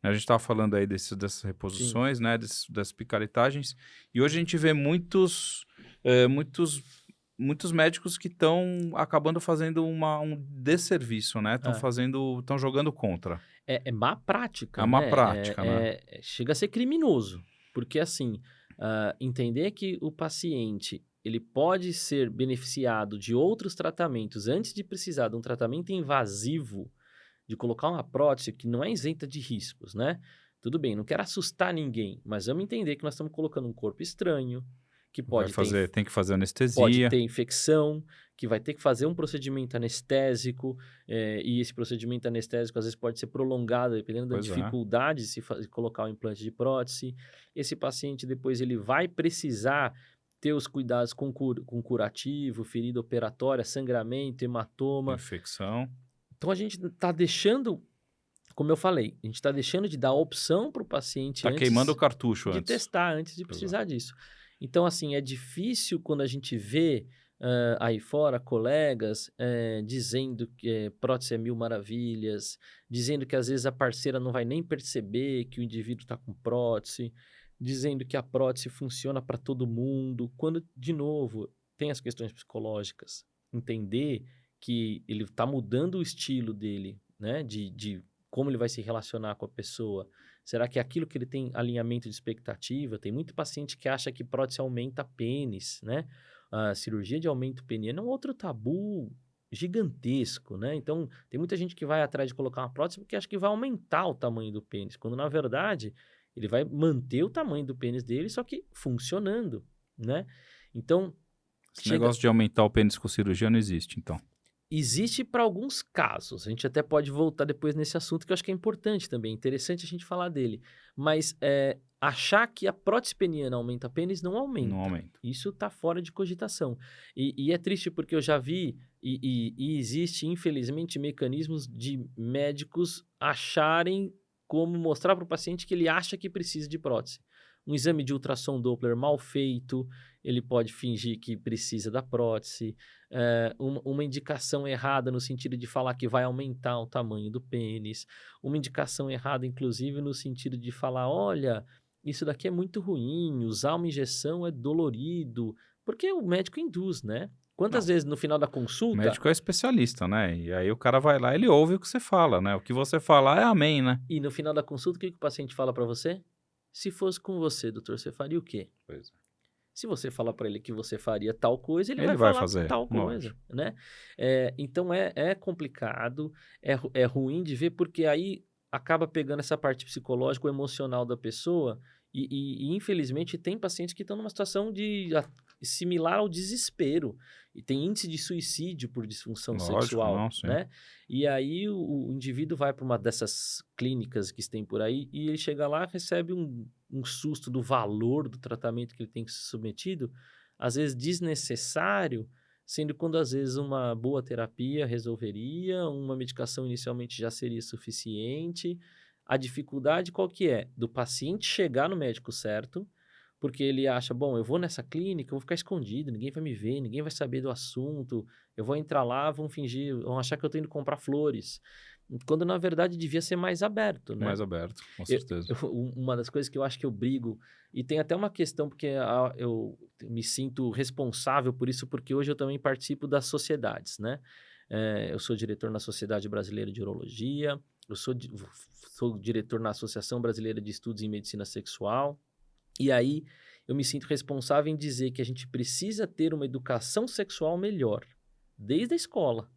A gente estava falando aí dessas Sim. reposições, né, das picaretagens, e hoje a gente vê muitos, muitos médicos que estão acabando fazendo um desserviço, né? É. Estão jogando contra. É má É prática, uma né? prática, né? Chega a ser criminoso. Porque, assim, entender que o paciente ele pode ser beneficiado de outros tratamentos antes de precisar de um tratamento invasivo, de colocar uma prótese que não é isenta de riscos, né? Tudo bem, não quero assustar ninguém, mas vamos entender que nós estamos colocando um corpo estranho, que Tem que fazer pode anestesia. ter infecção, que vai ter que fazer um procedimento anestésico, e esse procedimento anestésico às vezes pode ser prolongado, dependendo da Pois é, dificuldade de de colocar o implante de prótese. Esse paciente depois ele vai precisar ter os cuidados com curativo, ferida operatória, sangramento, hematoma. infecção. Então a gente está deixando, como eu falei, a gente está deixando de dar opção para o paciente Tá queimando o antes cartucho de antes. testar, antes de Pois é. precisar disso. Então, assim, é difícil quando a gente vê aí fora colegas dizendo que prótese é mil maravilhas, dizendo que às vezes a parceira não vai nem perceber que o indivíduo está com prótese, dizendo que a prótese funciona para todo mundo, quando, de novo, tem as questões psicológicas. Entender que ele está mudando o estilo dele, né, de como ele vai se relacionar com a pessoa. Será que é aquilo que ele tem alinhamento de expectativa? Tem muito paciente que acha que prótese aumenta pênis, né? A cirurgia de aumento peniano é um outro tabu gigantesco, né? Então, tem muita gente que vai atrás de colocar uma prótese porque acha que vai aumentar o tamanho do pênis, quando na verdade ele vai manter o tamanho do pênis dele, só que funcionando, né? Então, Esse chega, negócio de aumentar o pênis com cirurgia não existe, então. existe para alguns casos, a gente até pode voltar depois nesse assunto que eu acho que é importante também, interessante a gente falar dele. Mas achar que a prótese peniana aumenta pênis não Não aumenta. aumenta. Isso está fora de cogitação. E é triste porque eu já vi e existe, infelizmente, mecanismos de médicos acharem como mostrar para o paciente que ele acha que precisa de prótese. Um exame de ultrassom Doppler mal feito, ele pode fingir que precisa da prótese, uma indicação errada no sentido de falar que vai aumentar o tamanho do pênis, uma indicação errada, inclusive, no sentido de falar: olha, isso daqui é muito ruim, usar uma injeção é dolorido, porque o médico induz, né? Quantas Não. vezes no final da O consulta, médico é especialista, né? E aí o cara vai lá, ele ouve o que você fala, né? O que você falar é amém, né? e no final da consulta, o que o paciente fala para você? Se fosse com você, doutor, você faria o quê? Pois é. Se você falar para ele que você faria tal coisa, ele vai Ele vai falar fazer, tal coisa, lógico. né? Então é complicado, é ruim de ver, porque aí acaba pegando essa parte psicológica ou emocional da pessoa, e infelizmente tem pacientes que estão numa situação similar ao desespero, e tem índice de suicídio por disfunção Lógico, sexual, não, sim. né? E aí o indivíduo vai para uma dessas clínicas que tem por aí, e ele chega lá, recebe um susto do valor do tratamento que ele tem que ser submetido, às vezes desnecessário, sendo quando às vezes uma boa terapia resolveria, uma medicação inicialmente já seria suficiente. A dificuldade qual que é? Do paciente chegar no médico certo, porque ele acha, bom, eu vou nessa clínica, eu vou ficar escondido, ninguém vai me ver, ninguém vai saber do assunto, eu vou entrar lá, vão fingir, vão achar que eu tô indo comprar flores. Quando na verdade devia ser mais aberto, né? Mais aberto, com Eu certeza. uma das coisas que eu acho que eu brigo, e tem até uma questão, porque eu me sinto responsável por isso, porque hoje eu também participo das sociedades, né? Eu sou diretor na Sociedade Brasileira de Urologia, eu sou diretor na Associação Brasileira de Estudos em Medicina Sexual, e aí eu me sinto responsável em dizer que a gente precisa ter uma educação sexual melhor, desde a escola.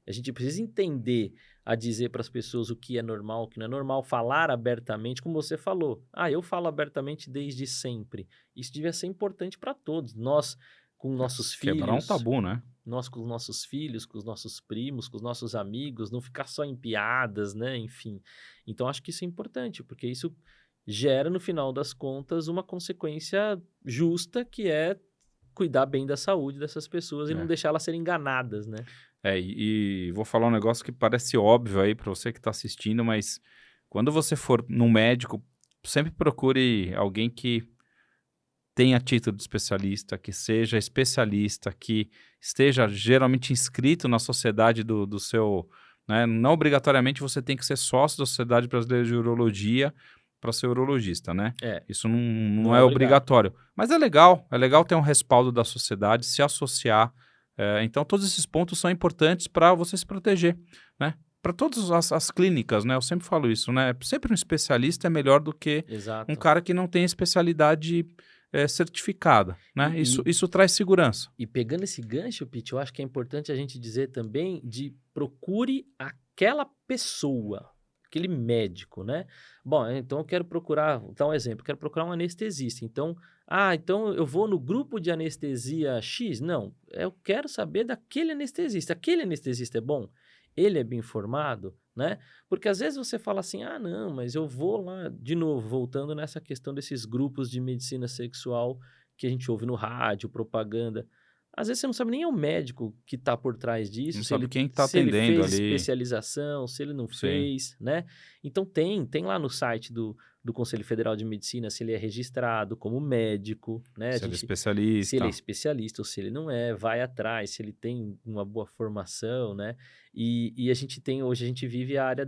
A gente precisa entender a dizer para as pessoas o que é normal, o que não é normal, falar abertamente, como você falou. Ah, eu falo abertamente desde sempre. Isso devia ser importante para todos. Nós, com nossos Quebrar um filhos, tabu, né? nós com os nossos filhos, com os nossos primos, com os nossos amigos, não ficar só em piadas, né? Enfim. Então, acho que isso é importante, porque isso gera, no final das contas, uma consequência justa, que é cuidar bem da saúde dessas pessoas e não deixar elas serem enganadas, né? E vou falar um negócio que parece óbvio aí para você que está assistindo, mas quando você for num médico, sempre procure alguém que tenha título de especialista, que seja especialista, que esteja geralmente inscrito na sociedade do seu, né? Não obrigatoriamente você tem que ser sócio da Sociedade Brasileira de Urologia para ser urologista, né? É, Isso não não é obrigado. obrigatório. Mas é legal ter um respaldo da sociedade, se associar. Então, todos esses pontos são importantes para você se proteger, né? Para todas as clínicas, né? Eu sempre falo isso, né? Sempre um especialista é melhor do que um Exato. cara que não tem especialidade certificada, né? Isso traz segurança. E pegando esse gancho, Pete, eu acho que é importante a gente dizer também de procure aquela pessoa, aquele médico, né? Bom, então eu quero procurar, vou dar um exemplo, quero procurar um anestesista. Então, então eu vou no grupo de anestesia X? Não, eu quero saber daquele anestesista. Aquele anestesista é bom? Ele é bem informado, né? Porque às vezes você fala assim, não, mas eu vou lá, de novo, voltando nessa questão desses grupos de medicina sexual que a gente ouve no rádio, propaganda. Às vezes você não sabe nem é o médico que está por trás disso, Não se sabe ele, quem está se ele atendendo fez ali. especialização, se ele não Sim. fez, né? Então tem lá no site do Conselho Federal de Medicina se ele é registrado como médico, né? Se ele é especialista. Se ele é especialista ou se ele não é, vai atrás, se ele tem uma boa formação, né? E hoje a gente vive a área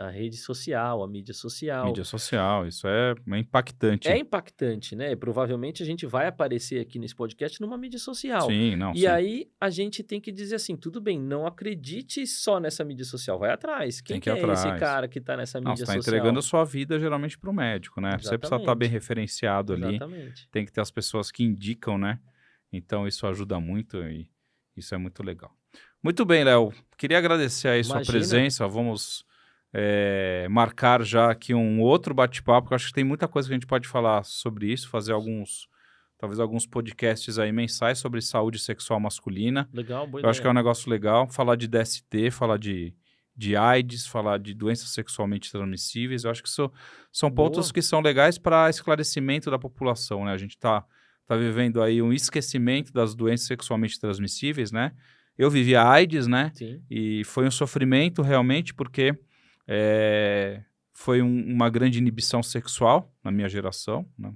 a rede social, a mídia social. Mídia social, isso é impactante. É impactante, né? Provavelmente a gente vai aparecer aqui nesse podcast numa mídia social. Sim, não, E sim. aí a gente tem que dizer assim, tudo bem, não acredite só nessa mídia social, vai atrás. Quem Tem que que ir é esse atrás. cara que está nessa Não, mídia você está social? entregando a sua vida geralmente para o médico, né? Você precisa estar bem Exatamente. referenciado ali. Exatamente. Tem que ter as pessoas que indicam, né? Então isso ajuda muito e isso é muito legal. Muito bem, Léo. Queria agradecer aí sua Imagina. presença. Vamos marcar já aqui um outro bate-papo, porque eu acho que tem muita coisa que a gente pode falar sobre isso, fazer talvez alguns podcasts aí mensais sobre saúde sexual masculina. Legal, boa Eu acho que é um ideia. negócio legal falar de DST, falar de AIDS, falar de doenças sexualmente transmissíveis. Eu acho que são pontos Boa. que são legais para esclarecimento da população, né? A gente tá vivendo aí um esquecimento das doenças sexualmente transmissíveis, né? Eu vivi a AIDS, né? Sim. E foi um sofrimento realmente, porque foi uma grande inibição sexual na minha geração, né?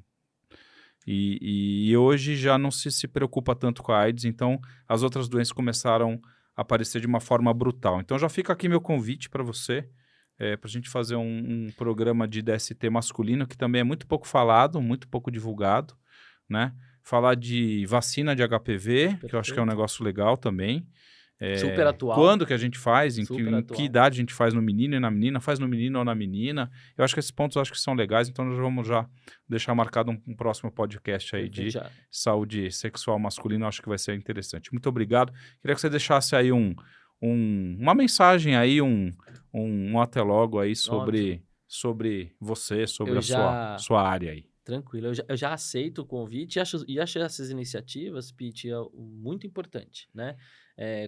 E hoje já não se preocupa tanto com a AIDS, então as outras doenças começaram a aparecer de uma forma brutal. Então já fica aqui meu convite para você, para a gente fazer um programa de DST masculino, que também é muito pouco falado, muito pouco divulgado, né? Falar de vacina de HPV, que eu acho que é um Perfeito. negócio legal também. Super atual. Quando que a gente faz, em Super que atual. idade a gente faz no menino e na menina, faz no menino ou na menina. Eu acho que esses pontos são legais, então nós vamos já deixar marcado um próximo podcast aí de saúde sexual masculina, eu acho que vai ser interessante. Muito obrigado. Queria que você deixasse aí uma mensagem aí, um até logo aí sobre você, sobre sua área aí. Tranquilo, eu já aceito o convite e acho essas iniciativas, Pete, muito importante, né?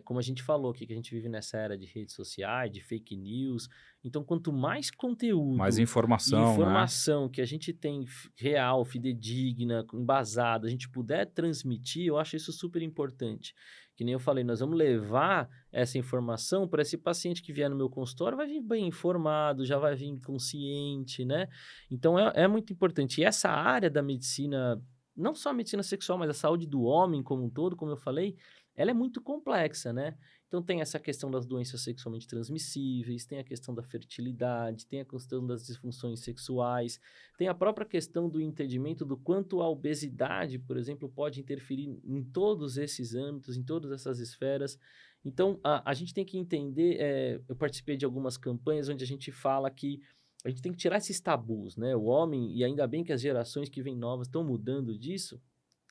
Como a gente falou aqui, que a gente vive nessa era de redes sociais, de fake news, então quanto mais conteúdo Mais e informação, informação que a gente tem real, fidedigna, embasada, a gente puder transmitir, eu acho isso super importante. Que nem eu falei, nós vamos levar essa informação para esse paciente que vier no meu consultório, vai vir bem informado, já vai vir consciente, né? Então, é muito importante. E essa área da medicina, não só a medicina sexual, mas a saúde do homem como um todo, como eu falei, ela é muito complexa, né? Então, tem essa questão das doenças sexualmente transmissíveis, tem a questão da fertilidade, tem a questão das disfunções sexuais, tem a própria questão do entendimento do quanto a obesidade, por exemplo, pode interferir em todos esses âmbitos, em todas essas esferas. Então, a gente tem que entender, eu participei de algumas campanhas onde a gente fala que a gente tem que tirar esses tabus, né? O homem, e ainda bem que as gerações que vêm novas estão mudando disso,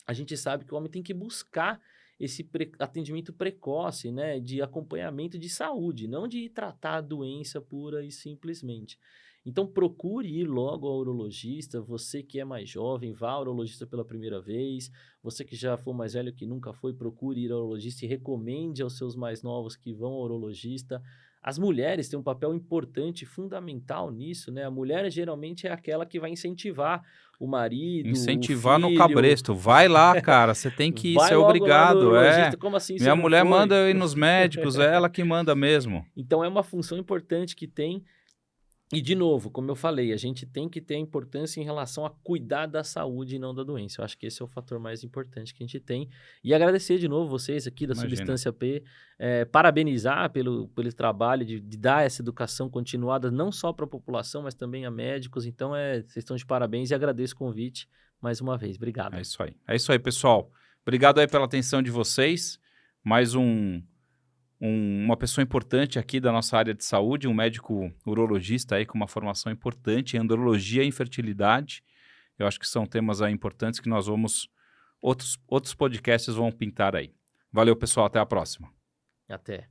a gente sabe que o homem tem que buscar esse atendimento precoce, né? De acompanhamento de saúde, não de tratar a doença pura e simplesmente. Então, procure ir logo ao urologista. Você que é mais jovem, vá ao urologista pela primeira vez. Você que já for mais velho, que nunca foi, procure ir ao urologista e recomende aos seus mais novos que vão ao urologista. As mulheres têm um papel importante, fundamental nisso, né? A mulher geralmente é aquela que vai incentivar o marido, Incentivar o no filho. cabresto. Vai lá, cara, você tem que ir, Vai você é logo lá no obrigado. urologista. Como assim você Minha não mulher foi? manda eu ir nos médicos, é ela que manda mesmo. Então, é uma função importante que tem. E, de novo, como eu falei, a gente tem que ter a importância em relação a cuidar da saúde e não da doença. Eu acho que esse é o fator mais importante que a gente tem. E agradecer de novo vocês aqui da Imagina. Substância P, parabenizar pelo trabalho de dar essa educação continuada, não só para a população, mas também a médicos. Então, vocês estão de parabéns e agradeço o convite mais uma vez. Obrigado. É isso aí. É isso aí, pessoal. Obrigado aí pela atenção de vocês. Mais uma pessoa importante aqui da nossa área de saúde, um médico urologista aí com uma formação importante em andrologia e infertilidade. Eu acho que são temas aí importantes que nós vamos... Outros podcasts vão pintar aí. Valeu, pessoal. Até a próxima. Até.